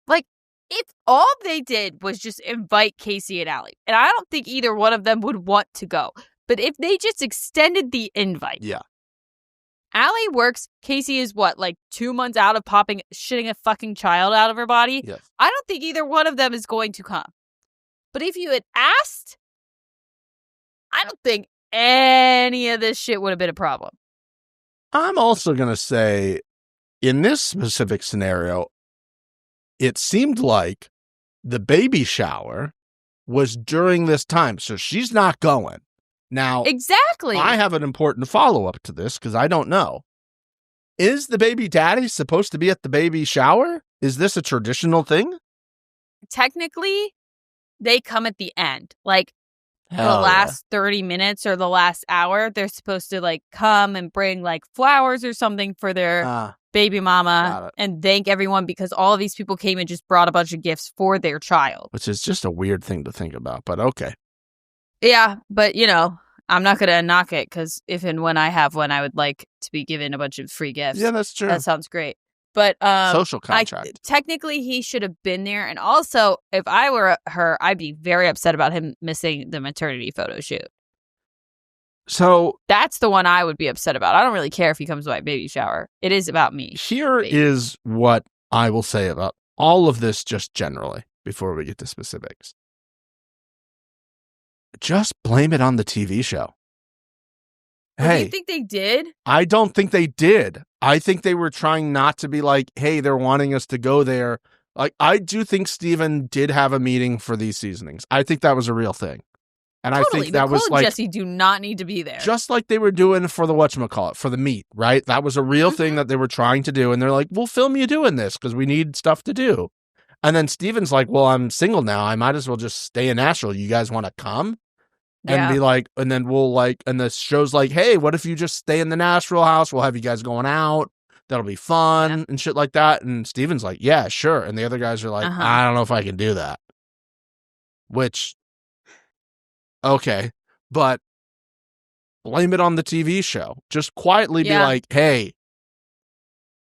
Like, if all they did was just invite Casey and Allie, and I don't think either one of them would want to go, but if they just extended the invite. Yeah. Allie works. Casey is what, like 2 months out of shitting a fucking child out of her body? Yes. I don't think either one of them is going to come. But if you had asked, I don't think any of this shit would have been a problem. I'm also going to say, in this specific scenario, it seemed like the baby shower was during this time, so she's not going. Now, exactly. I have an important follow-up to this because I don't know. Is the baby daddy supposed to be at the baby shower? Is this a traditional thing? Technically, they come at the end. Like, the last 30 minutes or the last hour, they're supposed to, like, come and bring, like, flowers or something for their baby mama and thank everyone because all of these people came and just brought a bunch of gifts for their child. Which is just a weird thing to think about, but okay. Yeah, but, you know, I'm not going to knock it because if and when I have one, I would like to be given a bunch of free gifts. Yeah, that's true. That sounds great. But social contract. Technically, he should have been there. And also, if I were her, I'd be very upset about him missing the maternity photo shoot. So that's the one I would be upset about. I don't really care if he comes to my baby shower. It is about me. Here is what I will say about all of this just generally before we get to specifics. Just blame it on the TV show. Hey, do you think they did? I don't think they did. I think they were trying not to be like, hey, they're wanting us to go there. Like, I do think Steven did have a meeting for these seasonings. I think that was a real thing. And totally. I think that Nicole was like Jesse do not need to be there. Just like they were doing for the whatchamacallit, for the meat, right? That was a real thing that they were trying to do. And they're like, we'll film you doing this because we need stuff to do. And then Steven's like, well, I'm single now. I might as well just stay in Nashville. You guys want to come? And be like, and then we'll like, and the show's like, hey, what if you just stay in the Nashville house? We'll have you guys going out. That'll be fun and shit like that. And Steven's like, yeah, sure. And the other guys are like, I don't know if I can do that. Which, okay. But blame it on the TV show. Just quietly be like, hey,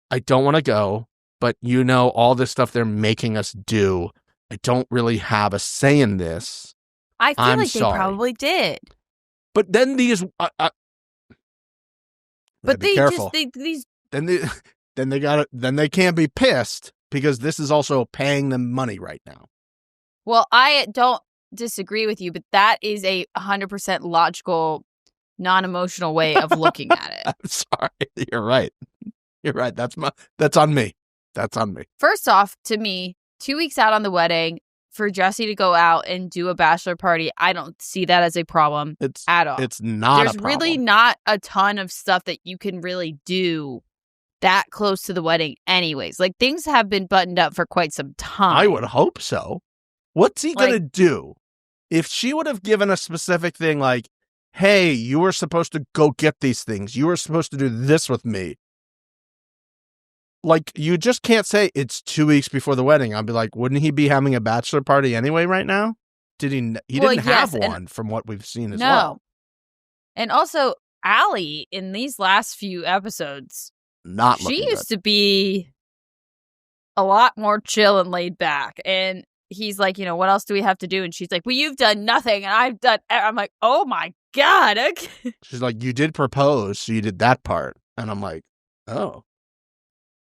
I don't want to go, but you know, all this stuff they're making us do, I don't really have a say in this. I feel I'm like sorry. they probably did. But then these, but be they careful. these. Then they can't be pissed because this is also paying them money right now. Well, I don't disagree with you, but that is a 100% logical, non-emotional way of looking at it. I'm sorry. You're right. You're right. That's on me. That's on me. First off, to me, 2 weeks out on the wedding, for Jesse to go out and do a bachelor party, I don't see that as a problem at all. It's not There's a problem. really not a ton of stuff that you can really do that close to the wedding anyways. Like, things have been buttoned up for quite some time. I would hope so. What's he going to do? If she would have given a specific thing like, hey, you were supposed to go get these things. You were supposed to do this with me. Like, you just can't say it's 2 weeks before the wedding. I'd be like, wouldn't he be having a bachelor party anyway right now? He didn't have one from what we've seen as well. And also, Allie, in these last few episodes, she used to be a lot more chill and laid back. And he's like, you know, what else do we have to do? And she's like, well, you've done nothing. And I'm like, oh my God. Okay. She's like, you did propose, so you did that part. And I'm like, oh.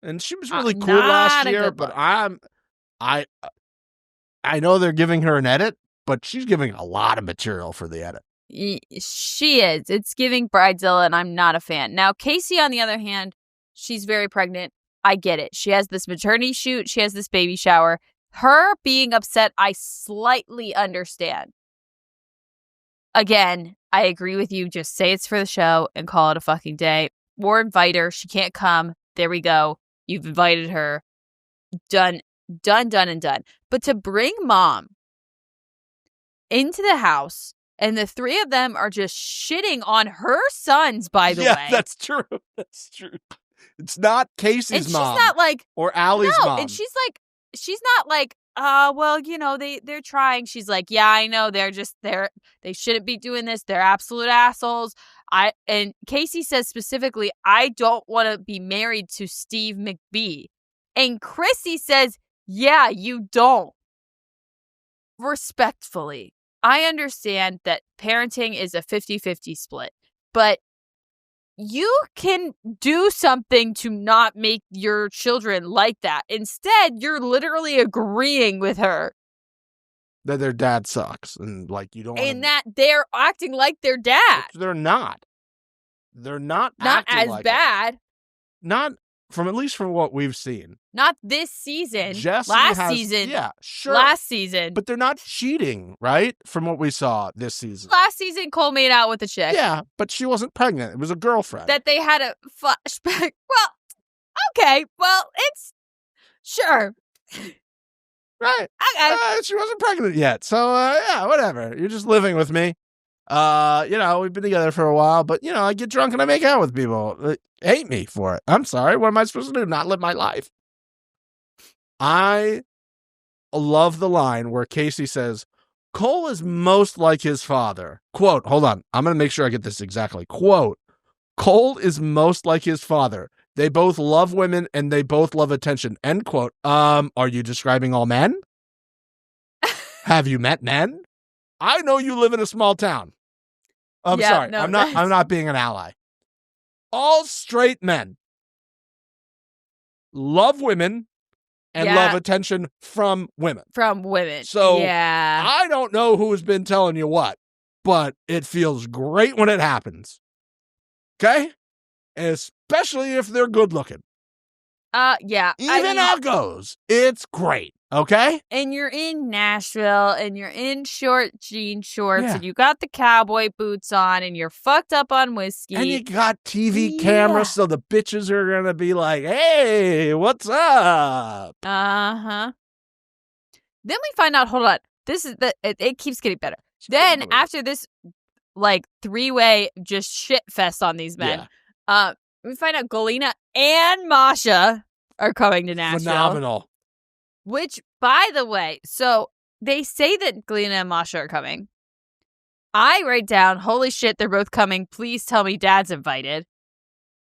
And she was really cool last year, but I know they're giving her an edit, but she's giving a lot of material for the edit. She is. It's giving Bridezilla, and I'm not a fan. Now, Casey, on the other hand, she's very pregnant. I get it. She has this maternity shoot. She has this baby shower. Her being upset, I slightly understand. Again, I agree with you. Just say it's for the show and call it a fucking day. Or invite her. She can't come. There we go. You've invited her. Done. But to bring mom into the house, and the three of them are just shitting on her sons, by the way. Yeah, that's true. That's true. It's not Casey's mom. And she's not like... Or Allie's mom. And she's not like, well, you know, they're trying. She's like, yeah, I know. They shouldn't be doing this. They're absolute assholes. And Casey says specifically, I don't want to be married to Steve McBee. And Chrissy says, yeah, you don't. Respectfully, I understand that parenting is a 50-50 split, but you can do something to not make your children like that. Instead, you're literally agreeing with her. That their dad sucks, and like you don't. And that they're acting like their dad. They're not. They're not. Not as like bad. It. Not from, at least from what we've seen. Not this season. Season. Yeah, sure. Last season. But they're not cheating, right? From what we saw this season. Last season, Cole made out with a chick. Yeah, but she wasn't pregnant. It was a girlfriend. That they had a flashback. Well, okay. Well, it's sure. Right. Okay. She wasn't pregnant yet. So, yeah, whatever. You're just living with me. You know, we've been together for a while, but, you know, I get drunk and I make out with people. They hate me for it. I'm sorry. What am I supposed to do? Not live my life. I love the line where Casey says, Cole is most like his father. Quote, hold on. I'm going to make sure I get this exactly. Quote, Cole is most like his father. They both love women and they both love attention. End quote. Are you describing all men? Have you met men? I know you live in a small town. I'm sorry. No, I'm not being an ally. All straight men love women and love attention from women. From women. So yeah. I don't know who's been telling you what, but it feels great when it happens. Okay? Especially if they're good looking. Yeah. Even uggos. It's great. Okay? And you're in Nashville and you're in short jean shorts and you got the cowboy boots on and you're fucked up on whiskey. And you got TV cameras, so the bitches are going to be like, hey, what's up? Uh-huh. Then we find out, hold on, this is it keeps getting better. Then after this, like, three-way just shit fest on these men, we find out Galina and Masha are coming to Nashville. Phenomenal. Which, by the way, so they say that Galina and Masha are coming. I write down, holy shit, they're both coming. Please tell me Dad's invited.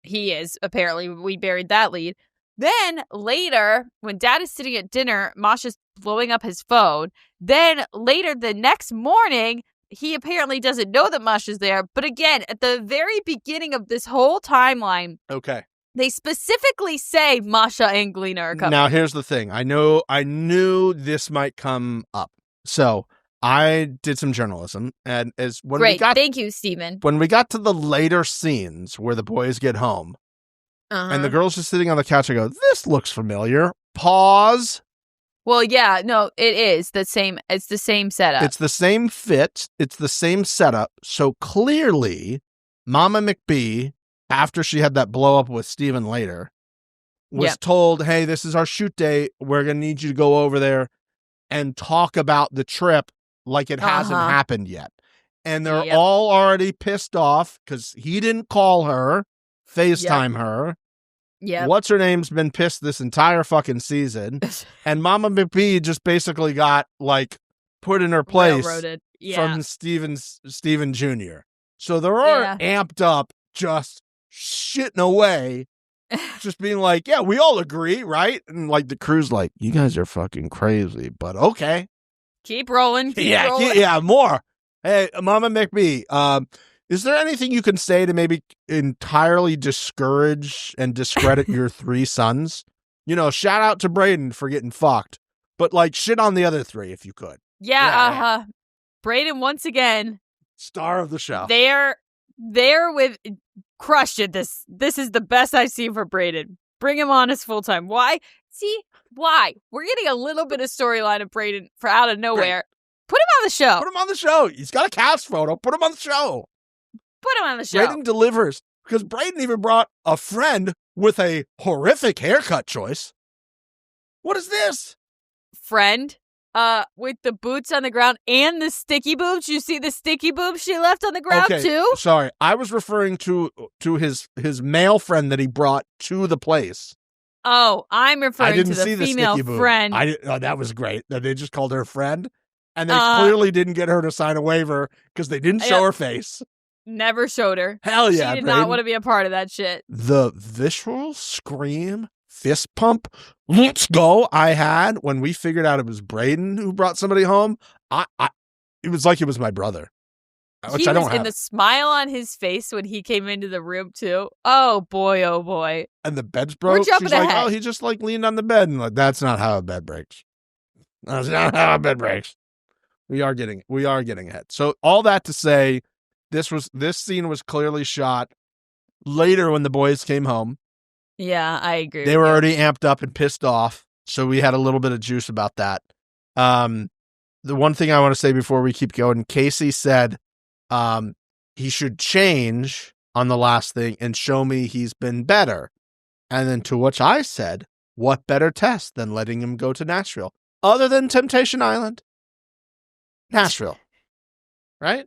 He is. Apparently, we buried that lead. Then later, when Dad is sitting at dinner, Masha's blowing up his phone. Then later the next morning, he apparently doesn't know that Masha's there. But again, at the very beginning of this whole timeline, Okay. they specifically say Masha and Galena are coming. Now, here's the thing. I knew this might come up. So I did some journalism, and Thank you, Stephen. When we got to the later scenes where the boys get home, and the girl's just sitting on the couch, I go, "This looks familiar." Pause. Well, yeah, no, it is the same. It's the same setup. It's the same fit. It's the same setup. So clearly, Mama McBee, after she had that blow up with Steven later, was told, "Hey, this is our shoot day. We're going to need you to go over there and talk about the trip like it hasn't happened yet." And they're all already pissed off because he didn't call her, FaceTime her. Yeah. What's her name's been pissed this entire fucking season. And Mama McBee just basically got like put in her place from Steven Jr. So they're all amped up, just shitting away, just being like, "Yeah, we all agree, right?" And like the crew's like, "You guys are fucking crazy, but okay. Keep rolling. More. Hey, Mama McBee, is there anything you can say to maybe entirely discourage and discredit your three sons? You know, shout out to Brayden for getting fucked, but like shit on the other three if you could." Yeah. Brayden, once again, star of the show. They're with crushed it. This is the best I've seen for Brayden. Bring him on as full time. Why? See, why? We're getting a little bit of storyline of Brayden for out of nowhere. Right. Put him on the show. Put him on the show. He's got a cast photo. Put him on the show. Put him on the show. Brayden delivers, because Brayden even brought a friend with a horrific haircut choice. What is this? Friend, with the boots on the ground and the sticky boobs. You see the sticky boobs she left on the ground too? Sorry, I was referring to his male friend that he brought to the place. Oh, I'm referring to the female friend. That was great. They just called her a friend, and they clearly didn't get her to sign a waiver because they didn't show her face. Never showed her. Hell yeah, she did not want to be a part of that shit. The visceral scream, fist pump, let's go I had when we figured out it was Brayden who brought somebody home. It was like it was my brother. Which I don't have. And the smile on his face when he came into the room too. Oh boy, oh boy. And the bed's broke. She's like, "Oh, he just like leaned on the bed." And like, that's not how a bed breaks. That's not how a bed breaks. We are getting ahead. So all that to say, this scene was clearly shot later when the boys came home. Yeah, I agree. They were already amped up and pissed off, so we had a little bit of juice about that. The one thing I want to say before we keep going, Casey said he should change on the last thing and show me he's been better. And then to which I said, what better test than letting him go to Nashville? Other than Temptation Island? Nashville. Right?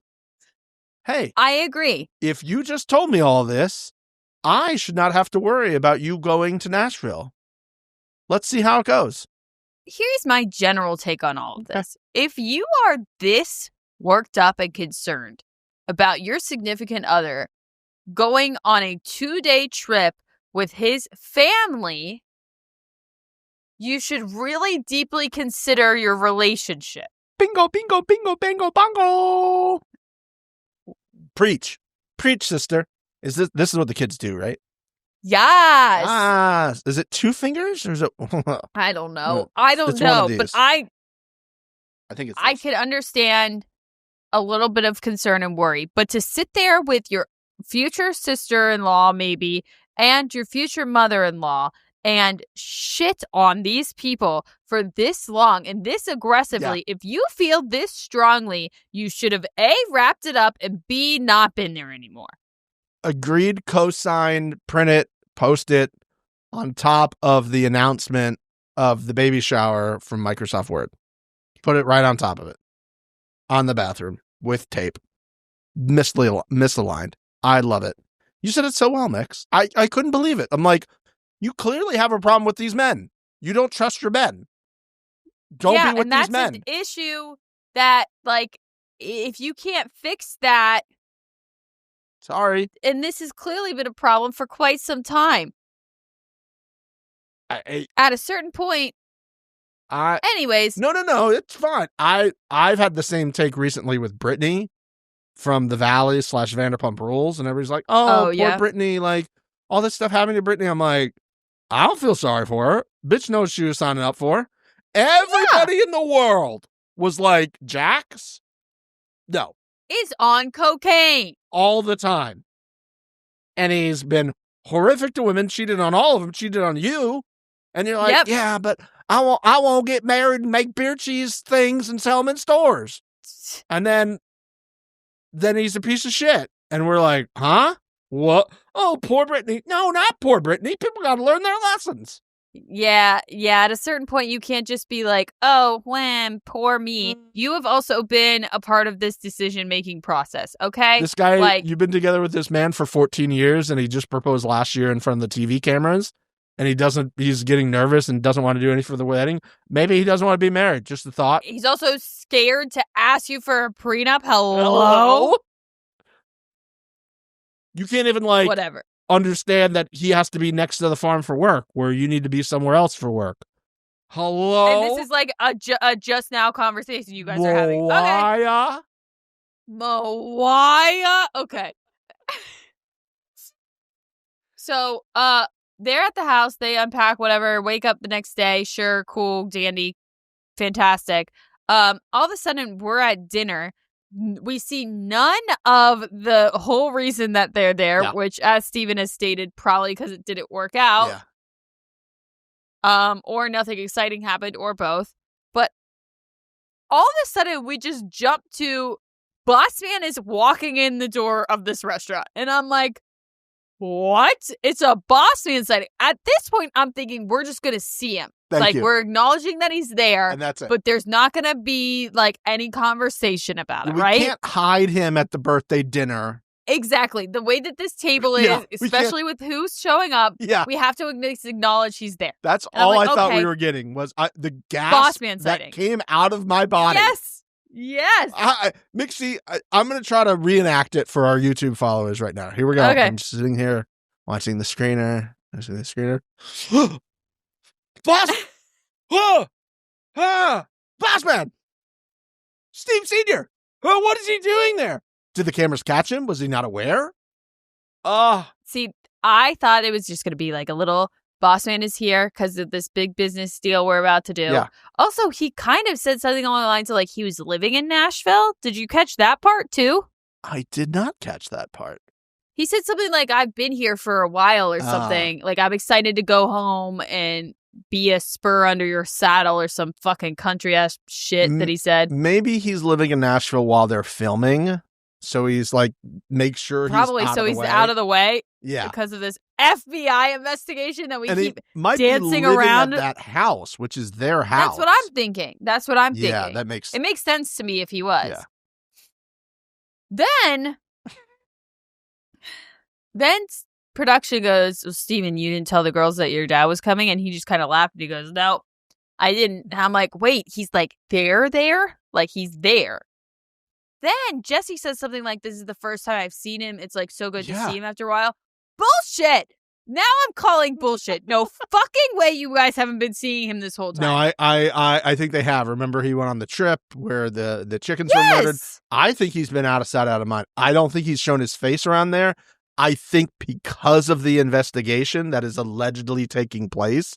Hey. I agree. If you just told me all this, I should not have to worry about you going to Nashville. Let's see how it goes. Here's my general take on all of this. If you are this worked up and concerned about your significant other going on a 2-day trip with his family, you should really deeply consider your relationship. Bingo, bingo, bingo, bingo, bongo. Preach, sister. This is what the kids do, right? Yes. Is it 2 fingers or is it? I don't know. I don't know, but I think it's. I could understand a little bit of concern and worry, but to sit there with your future sister-in-law, maybe, and your future mother-in-law, and shit on these people for this long and this aggressively, if you feel this strongly, you should have A, wrapped it up, and B, not been there anymore. Agreed, co-signed, print it, post it on top of the announcement of the baby shower from Microsoft Word. Put it right on top of it. On the bathroom with tape. Misaligned. I love it. You said it so well, Mix. I couldn't believe it. I'm like, you clearly have a problem with these men. You don't trust your men. Don't be with these men. That's an issue that, like, if you can't fix that. Sorry. And this has clearly been a problem for quite some time. At a certain point. Anyways. No. It's fine. I've had the same take recently with Brittany from The Valley / Vanderpump Rules, and everybody's like, "Oh, poor Brittany! Like all this stuff happening to Brittany." I'm like, I don't feel sorry for her. Bitch knows she was signing up for. Everybody in the world was like, Jax, no, is on cocaine all the time, and he's been horrific to women. Cheated on all of them. Cheated on you, and you're like, yeah, but I won't get married and make beer cheese things and sell them in stores. And then he's a piece of shit. And we're like, huh? What? Oh, poor Brittany. No, not poor Brittany. People got to learn their lessons. Yeah. At a certain point, you can't just be like, oh, wham, poor me. You have also been a part of this decision-making process, okay? This guy, you've been together with this man for 14 years, and he just proposed last year in front of the TV cameras. And he's getting nervous and doesn't want to do anything for the wedding. Maybe he doesn't want to be married. Just a thought. He's also scared to ask you for a prenup. Hello? You can't even whatever understand that he has to be next to the farm for work, where you need to be somewhere else for work. Hello? And this is like a just now conversation you guys are having. Okay. Moaya? Okay. So, they're at the house, they unpack whatever, wake up the next day, sure, cool, dandy, fantastic. All of a sudden, we're at dinner. We see none of the whole reason that they're there, which, as Steven has stated, probably because it didn't work out. Yeah. Or nothing exciting happened, or both. But all of a sudden, we just jump to Boss Man is walking in the door of this restaurant. And I'm like, what? It's a Boss Man sighting. At this point, I'm thinking we're just going to see him. Thank you. We're acknowledging that he's there. And that's it. But there's not going to be, any conversation about it, right? We can't hide him at the birthday dinner. Exactly. The way that this table is, especially with who's showing up, we have to acknowledge he's there. That's and all I thought we were getting was the gas Boss Man sighting that came out of my body. Yes. Mixie, I'm going to try to reenact it for our YouTube followers right now. Here we go. Okay. I'm just sitting here watching the screener. Boss! Boss Man! Steve Sr.! What is he doing there? Did the cameras catch him? Was he not aware? See, I thought it was just going to be like a little Boss Man is here because of this big business deal we're about to do. Yeah. Also, he kind of said something along the lines of he was living in Nashville. Did you catch that part too? I did not catch that part. He said something like, I've been here for a while or something. I'm excited to go home and be a spur under your saddle or some fucking country ass shit that he said. Maybe he's living in Nashville while they're filming. So he's make sure probably he's out of the way. He's out of the way. Yeah. Because of this FBI investigation that we keep might dancing be living around at that house, which is their house. That's what I'm thinking. Yeah, that makes it makes sense to me if he was. Yeah. Then production goes, well, Steven, you didn't tell the girls that your dad was coming? And he just kind of laughed and he goes, no, I didn't. And I'm like, wait, he's they're there? He's there. Then Jesse says something like, this is the first time I've seen him. It's so good to see him after a while. Bullshit. Now I'm calling bullshit. No fucking way you guys haven't been seeing him this whole time. No, I think they have. Remember he went on the trip where the chickens were murdered? I think he's been out of sight, out of mind. I don't think he's shown his face around there. I think because of the investigation that is allegedly taking place,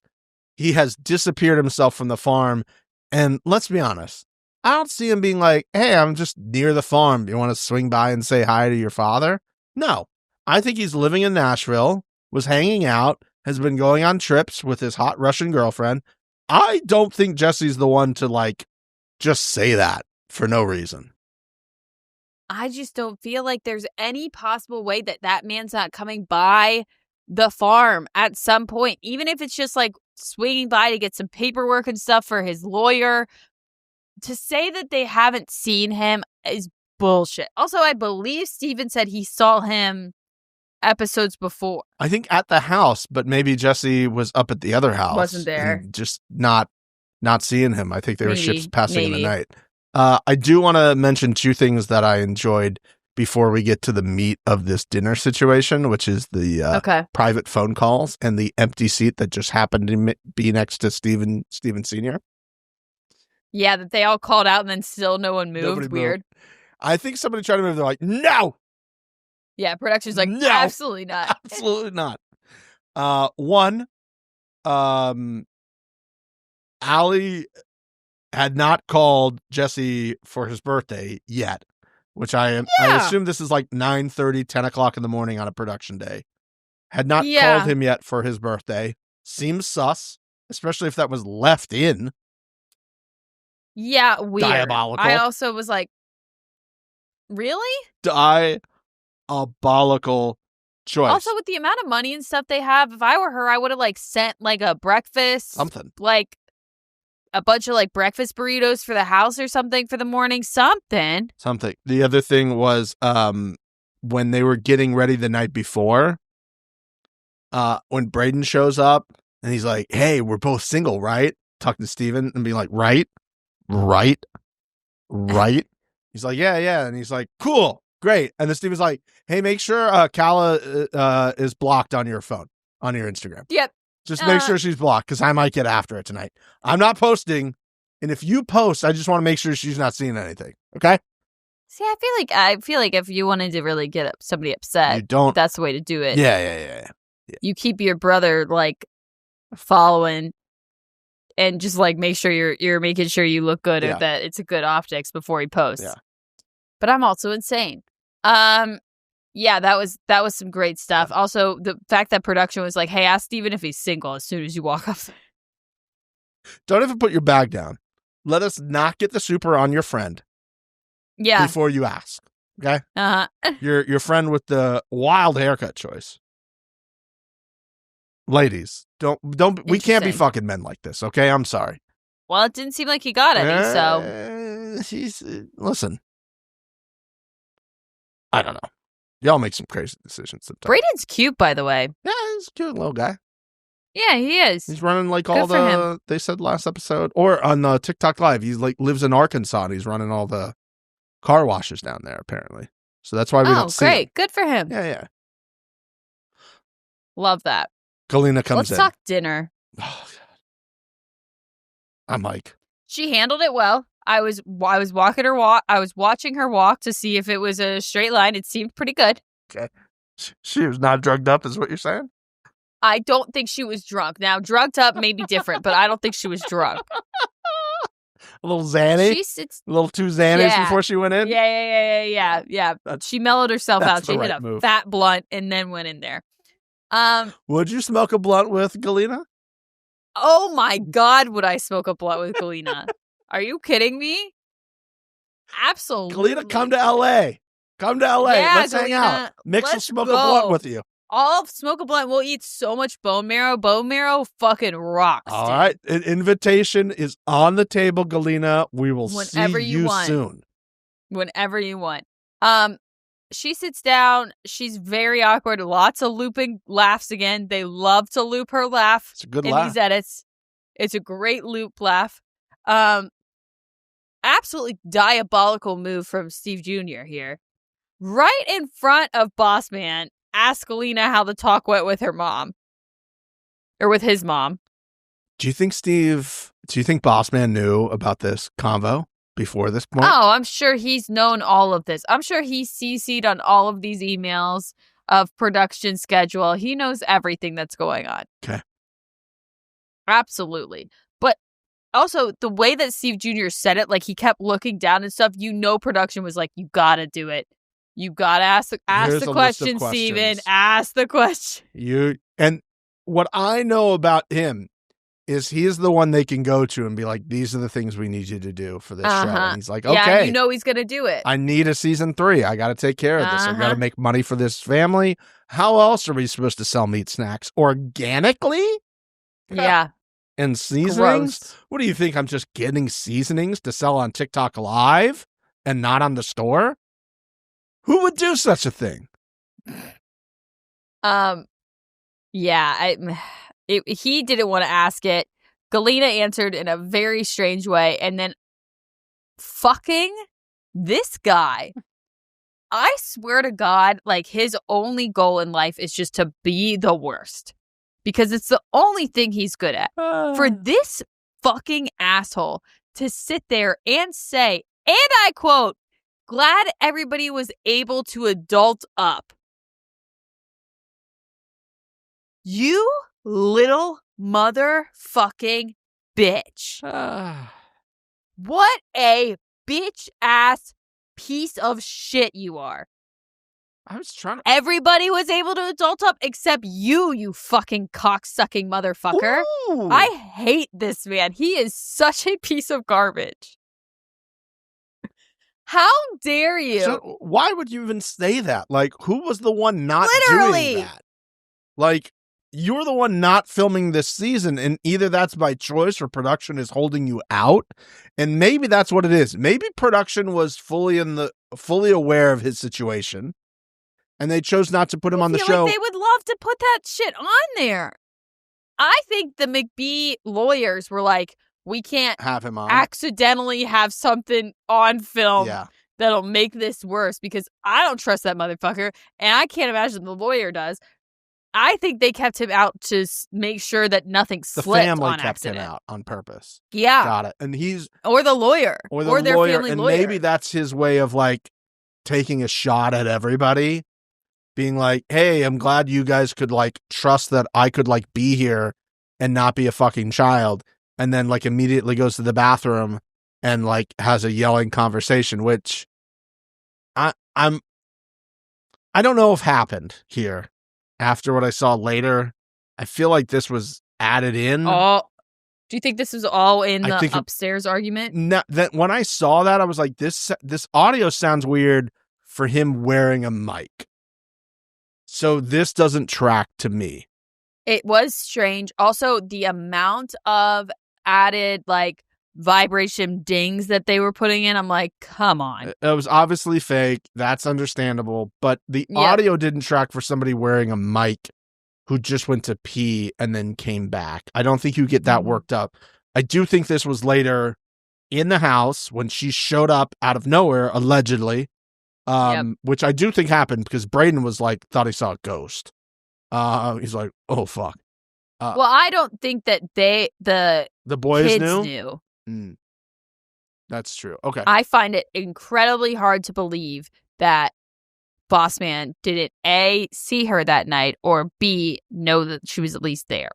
he has disappeared himself from the farm. And let's be honest, I don't see him being like, hey, I'm just near the farm. You want to swing by and say hi to your father? No. I think he's living in Nashville, was hanging out, has been going on trips with his hot Russian girlfriend. I don't think Jesse's the one to just say that for no reason. I just don't feel like there's any possible way that man's not coming by the farm at some point, even if it's just swinging by to get some paperwork and stuff for his lawyer. To say that they haven't seen him is bullshit. Also, I believe Steven said he saw him episodes before. I think at the house, but maybe Jesse was up at the other house. Wasn't there. And just not seeing him. I think they were ships passing in the night. I do want to mention two things that I enjoyed before we get to the meat of this dinner situation, which is the private phone calls and the empty seat that just happened to be next to Steven Sr. Yeah, that they all called out and then still no one moved. Nobody Weird. moved. I think somebody tried to move. They're like, no. Yeah, production's like, no, absolutely not. Absolutely not. Allie had not called Jesse for his birthday yet, which I assume this is like 9:30, 10 o'clock in the morning on a production day. Had not called him yet for his birthday. Seems sus, especially if that was left in. Yeah, weird. Diabolical. I also was like, really? Diabolical choice. Also, with the amount of money and stuff they have, if I were her, I would have like sent like a breakfast. Something. Like a bunch of like breakfast burritos for the house or something for the morning. Something. The other thing was when they were getting ready the night before, when Braden shows up and he's like, hey, we're both single, right? Talking to Steven and being like, right. He's like, yeah. And he's like, cool, great. And then Steven's like, hey, make sure Kala is blocked on your phone, on your Instagram. Yep. Just make sure she's blocked because I might get after it tonight. I'm not posting. And if you post, I just want to make sure she's not seeing anything. Okay? See, I feel like if you wanted to really get somebody upset, you don't. That's the way to do it. Yeah. You keep your brother like following and just like make sure you're making sure you look good or that it's a good optics before he posts. Yeah. But I'm also insane. Yeah, that was some great stuff. Also, the fact that production was like, hey, ask Steven if he's single as soon as you walk off. Don't even put your bag down. Let us not get the super on your friend. Yeah. Before you ask. Okay? Uh-huh. Your friend with the wild haircut choice. Ladies, don't we can't be fucking men like this, okay? I'm sorry. Well, it didn't seem like he got any, so listen. I don't know. Y'all make some crazy decisions sometimes. Braden's cute, by the way. Yeah, he's a cute little guy. Yeah, he is. He's running like all the, they said last episode, or on TikTok Live, he's like lives in Arkansas and he's running all the car washes down there, apparently. So that's why we don't see him. Great. Good for him. Yeah. Love that. Galena comes in. Let's talk dinner. Oh, God. I'm like. She handled it well. I was walking her walk. I was watching her walk to see if it was a straight line. It seemed pretty good. Okay. She was not drugged up, is what you're saying? I don't think she was drunk. Now, drugged up may be different, but I don't think she was drunk. A little Xanny? A little too Xannies before she went in? Yeah. She mellowed herself out. She hit a fat blunt and then went in there. Would you smoke a blunt with Galena? Oh my God, would I smoke a blunt with Galena? Are you kidding me? Absolutely. Galena, come to LA. Come to LA. Yeah, let's hang out. Mix will smoke a blunt with you. I'll smoke a blunt. We'll eat so much bone marrow. Bone marrow fucking rocks. All right. An invitation is on the table, Galena. We will see you soon. Whenever you want. She sits down. She's very awkward. Lots of looping laughs again. They love to loop her laugh. It's a good in laugh. These edits. It's a great loop laugh. Absolutely diabolical move from Steve Jr. here. Right in front of Boss Man, ask Galena how the talk went with her mom. Or with his mom. Do you think Boss Man knew about this convo before this point? Oh, I'm sure he's known all of this. I'm sure he's CC'd on all of these emails of production schedule. He knows everything that's going on. Okay. Absolutely. But also, the way that Steve Jr. said it, like he kept looking down and stuff, production was like, you gotta do it. You gotta ask the question, Steven. Ask the question. And what I know about him is he is the one they can go to and be like, these are the things we need you to do for this show. And he's like, okay. Yeah, he's going to do it. I need a season 3. I got to take care of this. I got to make money for this family. How else are we supposed to sell meat snacks? Organically? Yeah. And seasonings? Gross. What do you think? I'm just getting seasonings to sell on TikTok Live and not on the store? Who would do such a thing? Yeah, he didn't want to ask it. Galena answered in a very strange way, and then fucking this guy I swear to God, like, his only goal in life is just to be the worst. Because it's the only thing he's good at. For this fucking asshole to sit there and say, and I quote, glad everybody was able to adult up. You little motherfucking bitch. What a bitch-ass piece of shit you are. I was trying to... Everybody was able to adult up except you fucking cock-sucking motherfucker. Ooh. I hate this man. He is such a piece of garbage. How dare you? So why would you even say that? Like, who was the one not Literally doing that? Like, you're the one not filming this season, and either that's by choice or production is holding you out. And maybe that's what it is. Maybe production was fully aware of his situation, and they chose not to put him on the show. Like they would love to put that shit on there. I think the McBee lawyers were like, we can't have him on. Accidentally have something on film that'll make this worse, because I don't trust that motherfucker, and I can't imagine the lawyer does. I think they kept him out to make sure that nothing slipped on accident. The family kept him out on purpose. Yeah. Got it. And he's... Or the lawyer. Or their lawyer. family and lawyer. Maybe that's his way of, like, taking a shot at everybody. Being like, hey, I'm glad you guys could, like, trust that I could, like, be here and not be a fucking child. And then, like, immediately goes to the bathroom and, like, has a yelling conversation, which I don't know if happened here. After what I saw later, I feel like this was added in. Oh, do you think this was all in the upstairs argument? No, that when I saw that, I was like, this audio sounds weird for him wearing a mic. So this doesn't track to me. It was strange. Also, the amount of added, like, vibration dings that they were putting in, I'm like, come on. It was obviously fake. That's understandable. But the audio didn't track for somebody wearing a mic who just went to pee and then came back. I don't think you get that worked up. I do think this was later in the house when she showed up out of nowhere, allegedly, which I do think happened because Braden was like, thought he saw a ghost. He's like, oh, fuck. Well, I don't think that the boys kids knew. That's true. Okay. I find it incredibly hard to believe that Boss Man didn't A, see her that night, or B, know that she was at least there.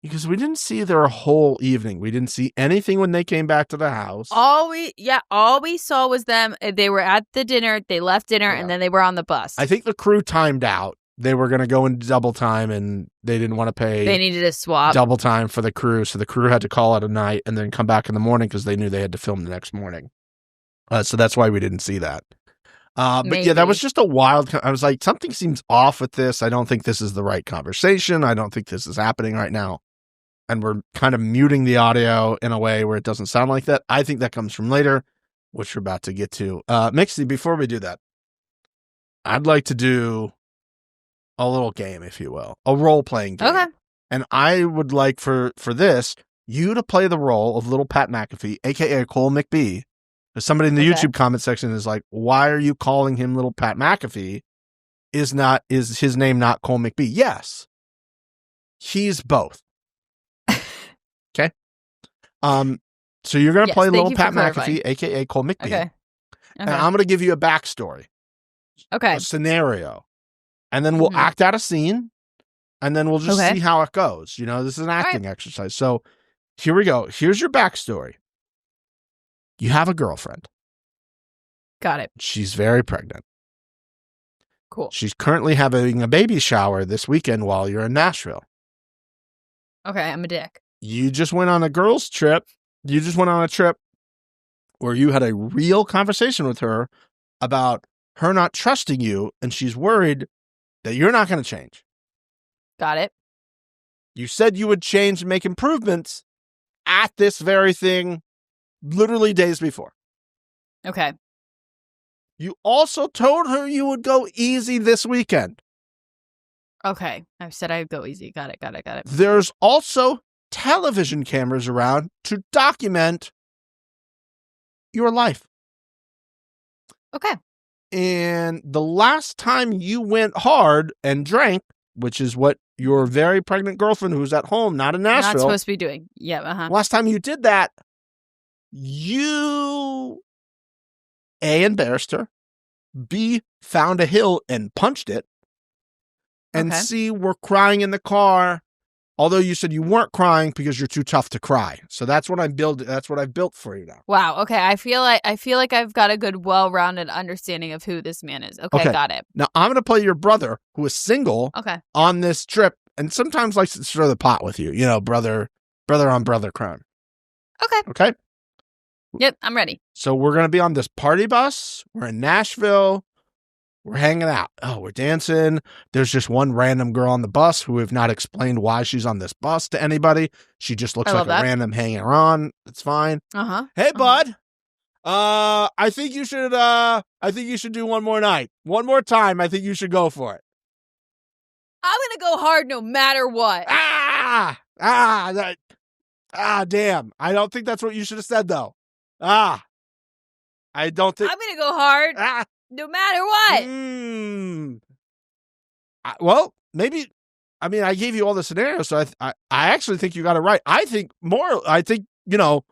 Because we didn't see their whole evening. We didn't see anything when they came back to the house. All we saw was them. They were at the dinner. They left dinner, and then they were on the bus. I think the crew timed out. They were going to go into double time, and they didn't want to pay. They needed a swap. Double time for the crew, so the crew had to call it a night and then come back in the morning because they knew they had to film the next morning. So that's why we didn't see that. But yeah, that was just a wild... I was like, something seems off with this. I don't think this is the right conversation. I don't think this is happening right now. And we're kind of muting the audio in a way where it doesn't sound like that. I think that comes from later, which we're about to get to. Mixie, before we do that, I'd like to do a little game, if you will, a role-playing game. Okay. And I would like for this, you to play the role of little Pat McAfee, a.k.a. Cole McBee. Because somebody in the YouTube comment section is like, why are you calling him little Pat McAfee? Is his name not Cole McBee? Yes. He's both. Okay. So you're going to play little Pat McAfee, a.k.a. Cole McBee. Okay. And I'm going to give you a backstory. Okay. A scenario. And then we'll act out a scene, and then we'll just see how it goes. You know, this is an acting exercise. So here we go. Here's your backstory. You have a girlfriend. Got it. She's very pregnant. Cool. She's currently having a baby shower this weekend while you're in Nashville. Okay, I'm a dick. You just went on a girls' trip. You just went on a trip where you had a real conversation with her about her not trusting you, and she's worried that you're not going to change. Got it. You said you would change and make improvements at this very thing literally days before. Okay. You also told her you would go easy this weekend. Okay. I said I'd go easy. Got it. There's also television cameras around to document your life. Okay. And the last time you went hard and drank, which is what your very pregnant girlfriend who's at home, not in Nashville. Not supposed to be doing. Yeah, Last time you did that, you A, embarrassed her, B, found a hill and punched it, and C, were crying in the car, although you said you weren't crying because you're too tough to cry. So that's what I've built for you now. Wow. Okay. I feel like I've got a good, well-rounded understanding of who this man is. Okay. Got it. Now I'm going to play your brother, who is single, on this trip, and sometimes likes to stir the pot with you. You know, brother on brother crime. Okay. Yep, I'm ready. So we're going to be on this party bus. We're in Nashville. We're hanging out. Oh, we're dancing. There's just one random girl on the bus who have not explained why she's on this bus to anybody. She just looks like a random hanging around. It's fine. Hey, bud. I think you should do one more night. One more time. I think you should go for it. I'm going to go hard no matter what. Damn. I don't think that's what you should have said, though. I don't think. I'm going to go hard. No matter what. Well, maybe. I mean, I gave you all the scenarios, so I actually think you got it right. I think, you know,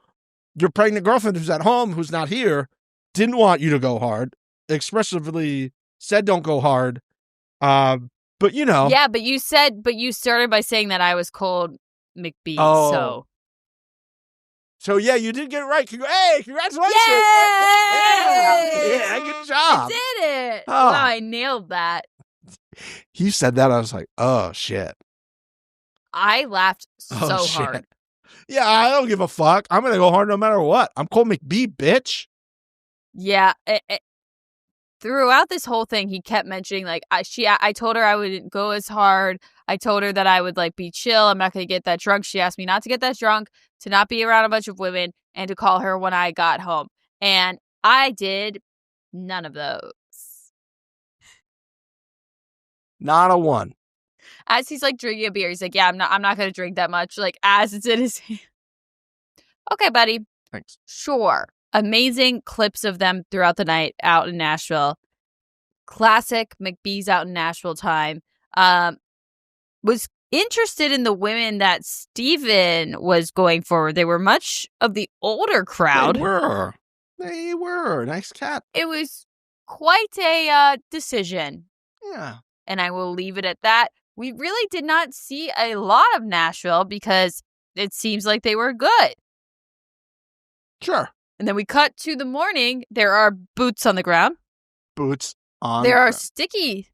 your pregnant girlfriend who's at home, who's not here, didn't want you to go hard. Expressively said, "Don't go hard." But you know. Yeah, but you started by saying that I was cold, McBee. Oh. So, yeah, you did get it right. Hey, congratulations. Yeah, good job. I did it. Oh. Wow, I nailed that. You said that. I was like, oh, shit. I laughed so hard. Yeah, I don't give a fuck. I'm going to go hard no matter what. I'm Cole McBee, bitch. Yeah. Throughout this whole thing, he kept mentioning, like, I told her I wouldn't go as hard. I told her that I would, like, be chill. I'm not going to get that drunk. She asked me not to get that drunk, to not be around a bunch of women, and to call her when I got home. And I did none of those. Not a one. As he's, like, drinking a beer, he's like, yeah, I'm not going to drink that much. Like, as it's in his hand. Okay, buddy. Thanks. Sure. Amazing clips of them throughout the night out in Nashville. Classic McBee's out in Nashville time. Was interested in the women that Steven was going for. They were much of the older crowd. They were. Nice cat. It was quite a decision. Yeah. And I will leave it at that. We really did not see a lot of Nashville because it seems like they were good. Sure. And then we cut to the morning. There are boots on the ground. Boots on There are ground. sticky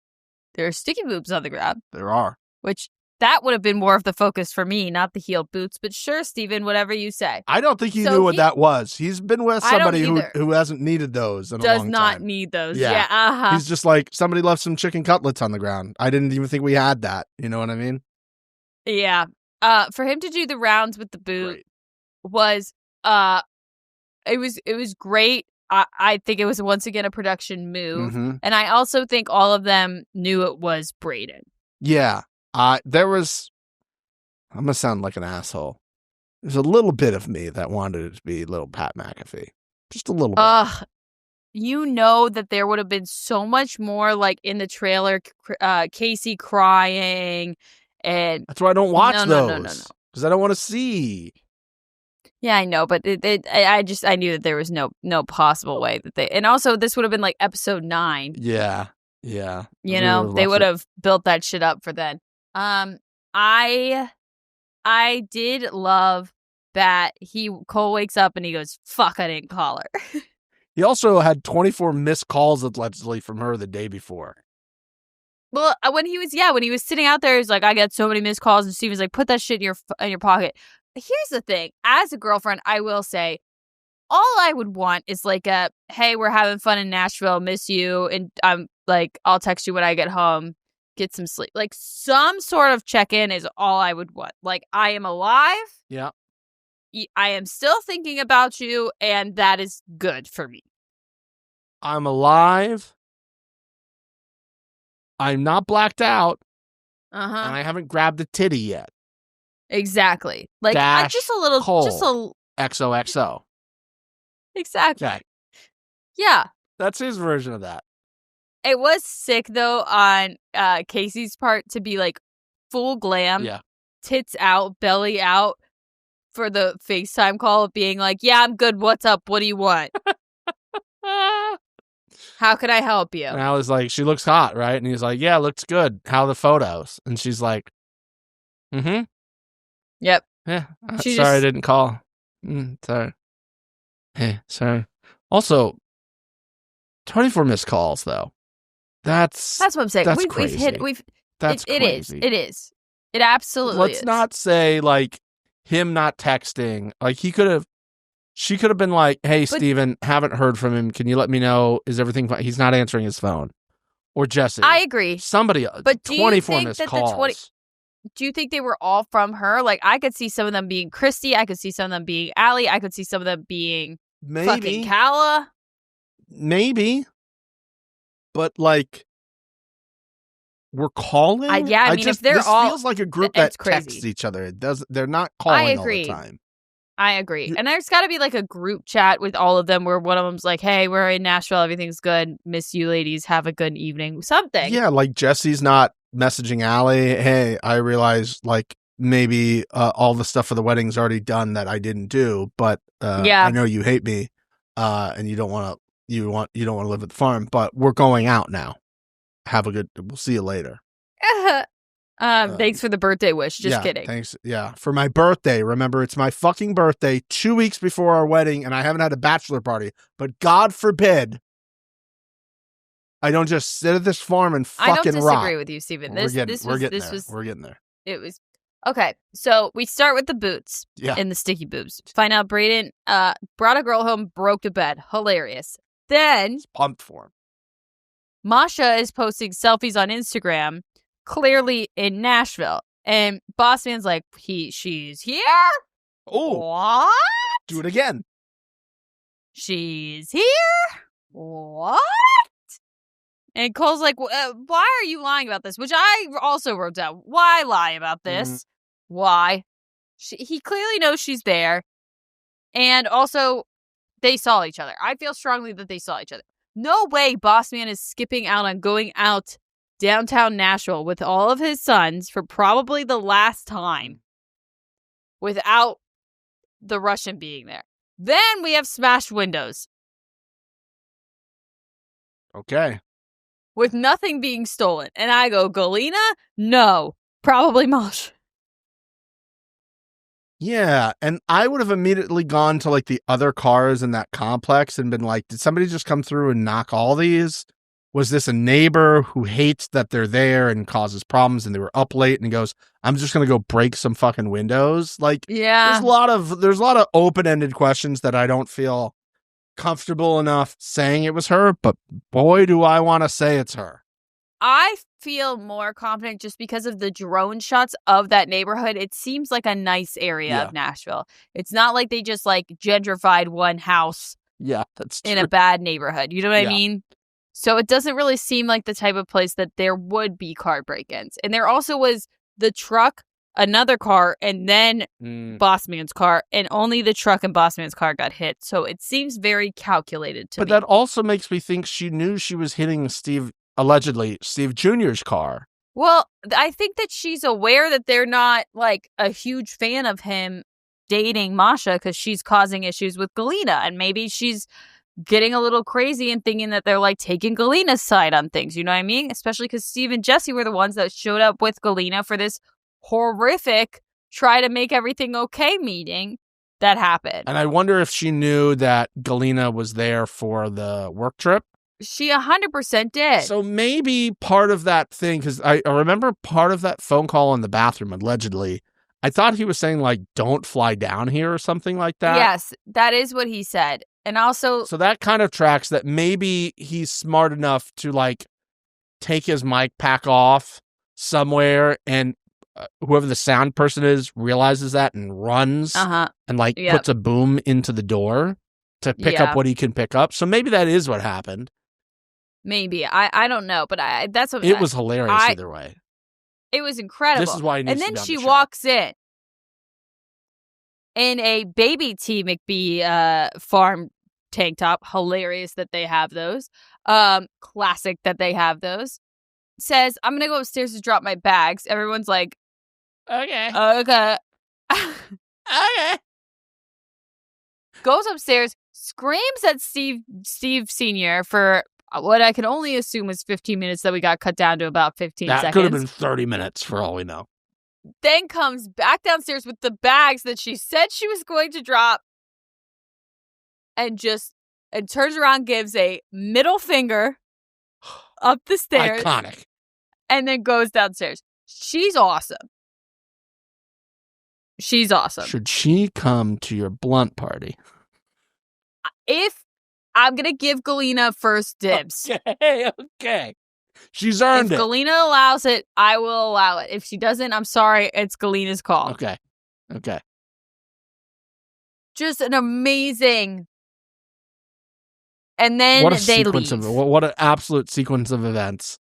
boots on the ground. There are. Which that would have been more of the focus for me, not the heel boots. But sure, Steven, whatever you say. I don't think he knew what that was. He's been with somebody who hasn't needed those in a long time. Does not need those. Yeah. He's just like, somebody left some chicken cutlets on the ground. I didn't even think we had that. You know what I mean? Yeah. For him to do the rounds with the boot was it was great. I think it was once again a production move. Mm-hmm. And I also think all of them knew it was Braden. Yeah. There was, I'm going to sound like an asshole. There's a little bit of me that wanted it to be little Pat McAfee. Just a little bit. You know that there would have been so much more, like in the trailer, Casey crying. And that's why I don't watch those. No. Because I don't want to see. Yeah, I know, but I knew that there was no possible way that they, and also this would have been like episode 9. Yeah. You know, they would have built that shit up for then. I did love that Cole wakes up and he goes, fuck, I didn't call her. He also had 24 missed calls allegedly from her the day before. Well, when he was sitting out there, he's like, I got so many missed calls, and Steven's like, put that shit in your pocket. Here's the thing. As a girlfriend, I will say, all I would want is like hey, we're having fun in Nashville, miss you, and I'm like, I'll text you when I get home, get some sleep. Like, some sort of check-in is all I would want. Like, I am alive. Yeah. I am still thinking about you, and that is good for me. I'm alive. I'm not blacked out. And I haven't grabbed a titty yet. Exactly. Like, just a little, Cole. XOXO. Exactly. Okay. Yeah. That's his version of that. It was sick, though, on Casey's part to be, like, full glam, tits out, belly out for the FaceTime call, being like, yeah, I'm good, what's up, what do you want? How can I help you? And I was like, she looks hot, right? And he's like, yeah, looks good. How are the photos? And she's like, mm-hmm. Yep. Yeah, sorry I didn't call. Sorry. Hey, sorry. Also, 24 missed calls, though. That's what I'm saying. That's We've hit. That's crazy. It is. It absolutely Let's is. not say, like, him not texting. Like, she could have been like, hey, Steven, haven't heard from him. Can you let me know? Is everything fine? He's not answering his phone. Or Jesse. I agree. Somebody, but 24 missed calls. Do you think they were all from her? Like, I could see some of them being Christy. I could see some of them being Allie. I could see some of them being fucking Kala. Maybe. But, like, we're calling? I mean, if they're this all... feels like a group that texts each other. They're not calling all the time. I agree. And there's got to be, like, a group chat with all of them where one of them's like, hey, we're in Nashville. Everything's good. Miss you ladies. Have a good evening. Something. Yeah, like Jesse's not messaging Allie, hey, I realize, like, maybe all the stuff for the wedding's already done that I didn't do, but I know you hate me, and you don't want to live at the farm, but we're going out now. We'll see you later. Thanks for the birthday wish. Just kidding. Thanks. Yeah. For my birthday. Remember, it's my fucking birthday 2 weeks before our wedding, and I haven't had a bachelor party, but God forbid I don't just sit at this farm and fucking rot. I don't disagree with you, Steven. We're getting there. It was okay. So we start with the boots and the sticky boobs. Find out Brayden brought a girl home, broke the bed. Hilarious. Then pumped for him. Masha is posting selfies on Instagram, clearly in Nashville, and Boss Man's like, she's here. Oh, what? Do it again. She's here. What? And Cole's like, why are you lying about this? Which I also wrote down. Why lie about this? Mm-hmm. Why? He clearly knows she's there. And also, they saw each other. I feel strongly that they saw each other. No way Boss Man is skipping out on going out downtown Nashville with all of his sons for probably the last time without the Russian being there. Then we have smashed windows. Okay. With nothing being stolen. And I go, Galena? No. Probably Mosh. Yeah, and I would have immediately gone to, like, the other cars in that complex and been like, did somebody just come through and knock all these? Was this a neighbor who hates that they're there and causes problems and they were up late and he goes, I'm just going to go break some fucking windows? Like, there's a lot of open-ended questions that I don't feel comfortable enough saying it was her, but boy, do I want to say it's her. I feel more confident just because of the drone shots of that neighborhood. It seems like a nice area of Nashville. It's not like they just, like, gentrified one house that's true. In a bad neighborhood. You know what I mean? So it doesn't really seem like the type of place that there would be car break-ins. And there also was the truck, another car, and then Boss Man's car, and only the truck and Boss Man's car got hit. So it seems very calculated to me. But that also makes me think she knew she was hitting allegedly Steve Jr.'s car. Well, I think that she's aware that they're not, like, a huge fan of him dating Masha because she's causing issues with Galena. And maybe she's getting a little crazy and thinking that they're, like, taking Galena's side on things. You know what I mean? Especially because Steve and Jesse were the ones that showed up with Galena for this horrific try to make everything okay meeting that happened. And I wonder if she knew that Galena was there for the work trip. She 100% did. So maybe part of that thing, because I remember part of that phone call in the bathroom, allegedly, I thought he was saying, like, don't fly down here or something like that. Yes, that is what he said. And also... So that kind of tracks that maybe he's smart enough to, like, take his mic pack off somewhere and whoever the sound person is realizes that and runs and, like, puts a boom into the door to pick up what he can pick up. So maybe that is what happened. Maybe. I don't know, but that's what it was hilarious either way. It was incredible. This is why. And then she walks in a baby T McBee farm tank top. Hilarious that they have those. Classic that they have those. Says, I'm going to go upstairs to drop my bags. Everyone's like, Okay. Okay. Okay. Goes upstairs, screams at Steve Sr. for what I can only assume was 15 minutes that we got cut down to about 15 seconds. That could have been 30 minutes for all we know. Then comes back downstairs with the bags that she said she was going to drop and turns around, gives a middle finger up the stairs. Iconic. And then goes downstairs. She's awesome. She's awesome. Should she come to your blunt party? If I'm going to give Galena first dibs. Okay. She's earned it. If Galena allows it, I will allow it. If she doesn't, I'm sorry. It's Galena's call. Okay. Just an amazing. And then what a they sequence leave. What an absolute sequence of events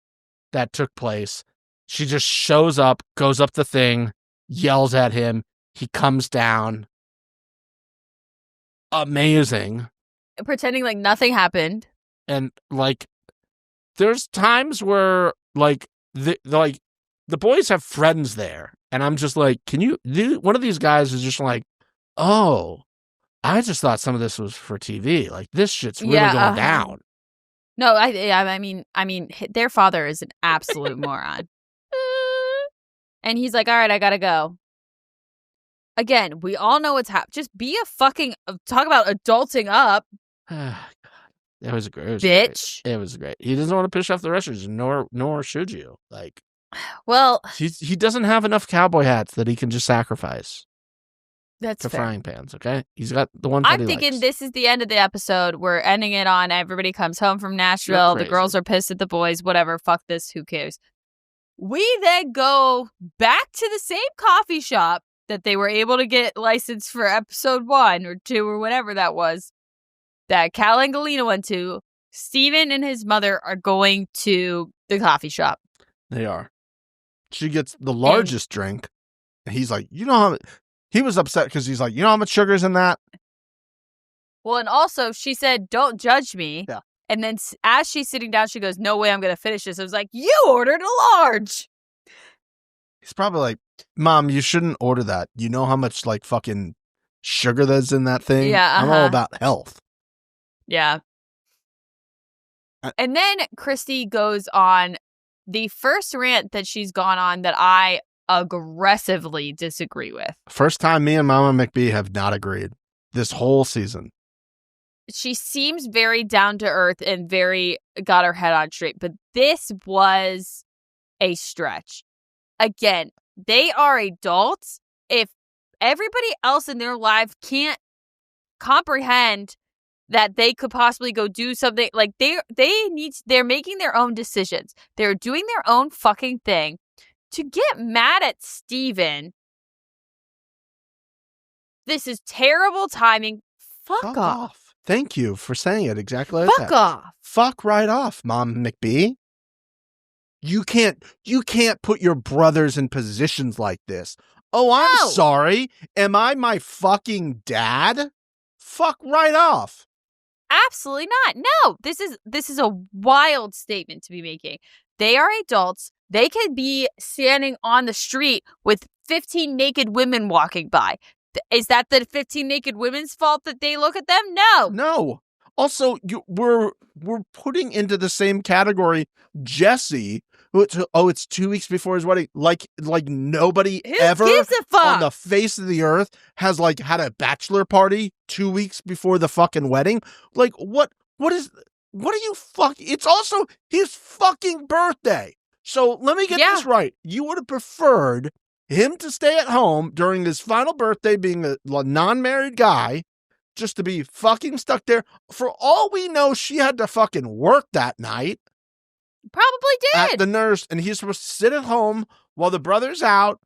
that took place. She just shows up, goes up the thing, yells at him. He comes down. Amazing. Pretending like nothing happened. And like, there's times where like the boys have friends there, and I'm just like, one of these guys is just like, oh, I just thought some of this was for TV. Like, this shit's really going down. No, I mean, their father is an absolute moron. And he's like, all right, I gotta go. Again, we all know what's happened. Just be a fucking, talk about adulting up. It was great. Bitch. It was great. He doesn't want to piss off the wrestlers, nor should you. Like, well, he doesn't have enough cowboy hats that he can just sacrifice. That's to fair. frying pans, okay? He's got the one that I'm thinking this is the end of the episode. We're ending it on everybody comes home from Nashville. The girls are pissed at the boys. Whatever. Fuck this. Who cares? We then go back to the same coffee shop that they were able to get licensed for episode 1 or 2 or whatever that was, that Cal and Galena went to. Steven and his mother are going to the coffee shop. They are. She gets the largest drink. And he's like, you know how... He was upset because he's like, you know how much sugar's in that? Well, and also she said, don't judge me. Yeah. And then as she's sitting down, she goes, no way I'm going to finish this. I was like, you ordered a large. He's probably like, Mom, you shouldn't order that. You know how much like fucking sugar that's in that thing? Yeah. I'm all about health. Yeah. And then Christy goes on the first rant that she's gone on that I aggressively disagree with. First time me and Mama McBee have not agreed this whole season. She seems very down to earth and very got her head on straight, but this was a stretch. Again, they are adults. If everybody else in their life can't comprehend that they could possibly go do something, like they're making their own decisions. They're doing their own fucking thing. To get mad at Steven, this is terrible timing. Fuck off. Thank you for saying it exactly like that. Fuck off. Fuck right off, Mom McBee. You can't put your brothers in positions like this. Oh, I'm sorry. Am I my fucking dad? Fuck right off. Absolutely not. No, this is a wild statement to be making. They are adults. They could be standing on the street with 15 naked women walking by. Is that the 15 naked women's fault that they look at them? No. Also, we're putting into the same category Jesse, who it's 2 weeks before his wedding. Like nobody ever gives a fuck? On the face of the earth has like had a bachelor party 2 weeks before the fucking wedding. Like what are you it's also his fucking birthday. So let me get this right. You would have preferred him to stay at home during his final birthday, being a non-married guy, just to be fucking stuck there. For all we know, she had to fucking work that night. Probably did. At the nurse, and he's supposed to sit at home while the brother's out.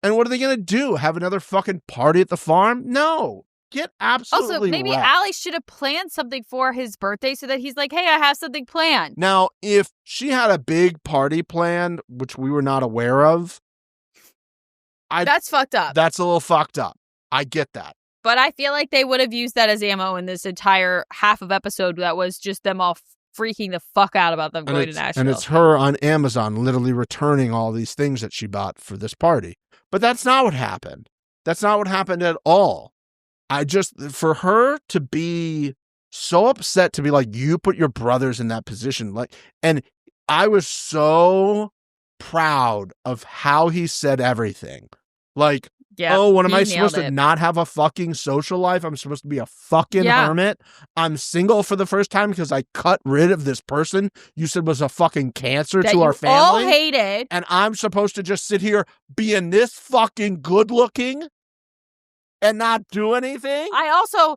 And what are they going to do? Have another fucking party at the farm? No. Get absolutely Also, maybe wrecked. Allie should have planned something for his birthday so that he's like, hey, I have something planned. Now, if she had a big party planned, which we were not aware of, that's fucked up. That's a little fucked up. I get that. But I feel like they would have used that as ammo in this entire half of episode that was just them all freaking the fuck out about them going to Nashville. And it's her on Amazon literally returning all these things that she bought for this party. But that's not what happened. That's not what happened at all. For her to be so upset, to be like, you put your brothers in that position. And I was so proud of how he said everything. Like, what am I supposed to not have a fucking social life? I'm supposed to be a fucking hermit. I'm single for the first time because I cut rid of this person you said was a fucking cancer to our family. All hated. And I'm supposed to just sit here being this fucking good looking and not do anything. I also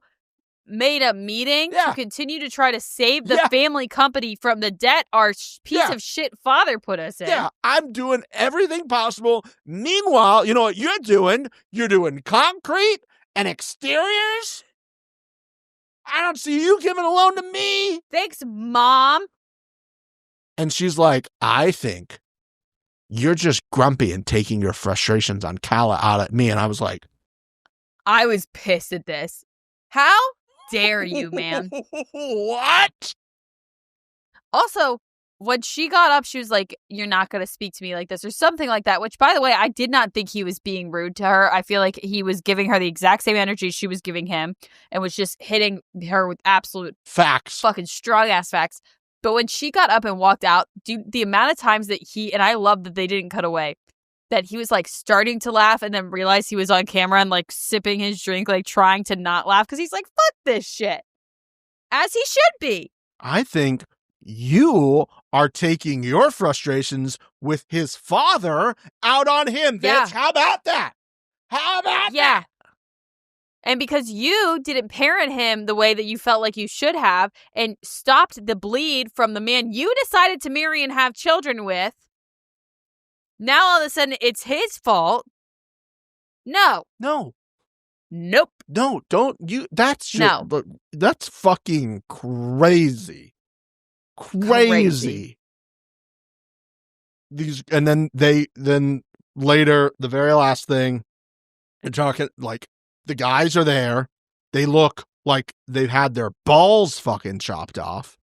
made a meeting to continue to try to save the family company from the debt our piece of shit father put us in. Yeah, I'm doing everything possible. Meanwhile, you know what you're doing? You're doing concrete and exteriors. I don't see you giving a loan to me. Thanks, Mom. And she's like, I think you're just grumpy and taking your frustrations on Kala out at me. And I was like, I was pissed at this. How dare you, man? What? Also, when she got up, she was like, you're not going to speak to me like this or something like that, which, by the way, I did not think he was being rude to her. I feel like he was giving her the exact same energy she was giving him and was just hitting her with absolute facts, fucking strong-ass facts. But when she got up and walked out, the amount of times that and I love that they didn't cut away, that he was like starting to laugh and then realized he was on camera and like sipping his drink, like trying to not laugh because he's like, fuck this shit. As he should be. I think you are taking your frustrations with his father out on him, bitch. Yeah. How about that? How about that? And because you didn't parent him the way that you felt like you should have and stopped the bleed from the man you decided to marry and have children with, now all of a sudden it's his fault. No. Nope. No, don't you. That's fucking crazy. Crazy. And then later, the very last thing, they're talking like the guys are there. They look like they've had their balls fucking chopped off.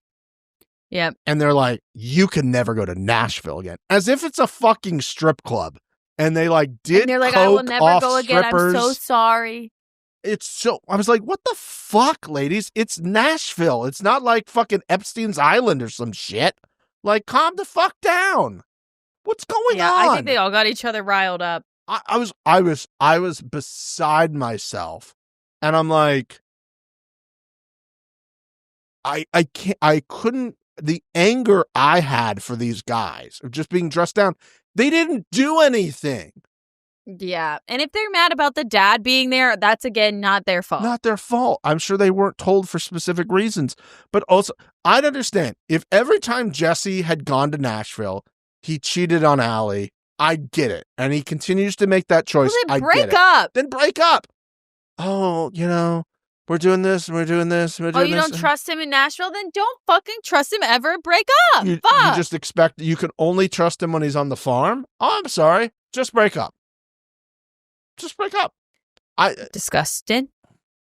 Yep. And they're like, you can never go to Nashville again. As if it's a fucking strip club. And they like did and they're like, I will never go again. I'm so sorry. I was like, what the fuck, ladies? It's Nashville. It's not like fucking Epstein's Island or some shit. Like, calm the fuck down. What's going on? I think they all got each other riled up. I was beside myself. And I'm like, I couldn't, the anger I had for these guys of just being dressed down, they didn't do anything. Yeah. And if they're mad about the dad being there, that's, again, not their fault. Not their fault. I'm sure they weren't told for specific reasons. But also, I'd understand if every time Jesse had gone to Nashville, he cheated on Allie, I'd get it. And he continues to make that choice. Well, then break up. Then break up. Oh, we're doing this, we're doing this, we're doing this. Oh, you don't trust him in Nashville? Then don't fucking trust him ever. Break up. You just expect you can only trust him when he's on the farm? Oh, I'm sorry. Just break up. Just break up. Disgusting.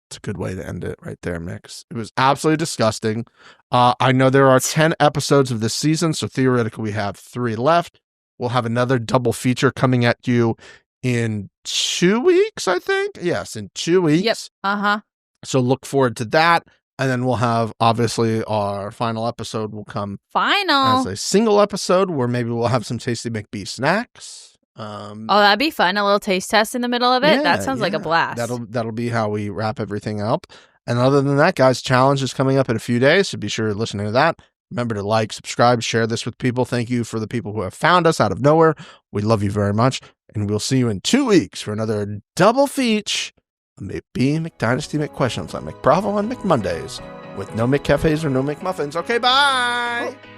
It's a good way to end it right there, Mix. It was absolutely disgusting. I know there are 10 episodes of this season, so theoretically we have 3 left. We'll have another double feature coming at you in 2 weeks, I think. Yes, in 2 weeks. Yep. Uh-huh. So look forward to that. And then we'll have, obviously, our final episode will come as a single episode where maybe we'll have some tasty McBee snacks. That'd be fun. A little taste test in the middle of it. Yeah, that sounds like a blast. That'll be how we wrap everything up. And other than that, guys, challenge is coming up in a few days, so be sure you're listening to that. Remember to like, subscribe, share this with people. Thank you for the people who have found us out of nowhere. We love you very much. And we'll see you in 2 weeks for another double feature of McBee, McDynasty, McQuestions on McBravo on McMondays with no McCafes or no McMuffins. Okay, bye. Oh.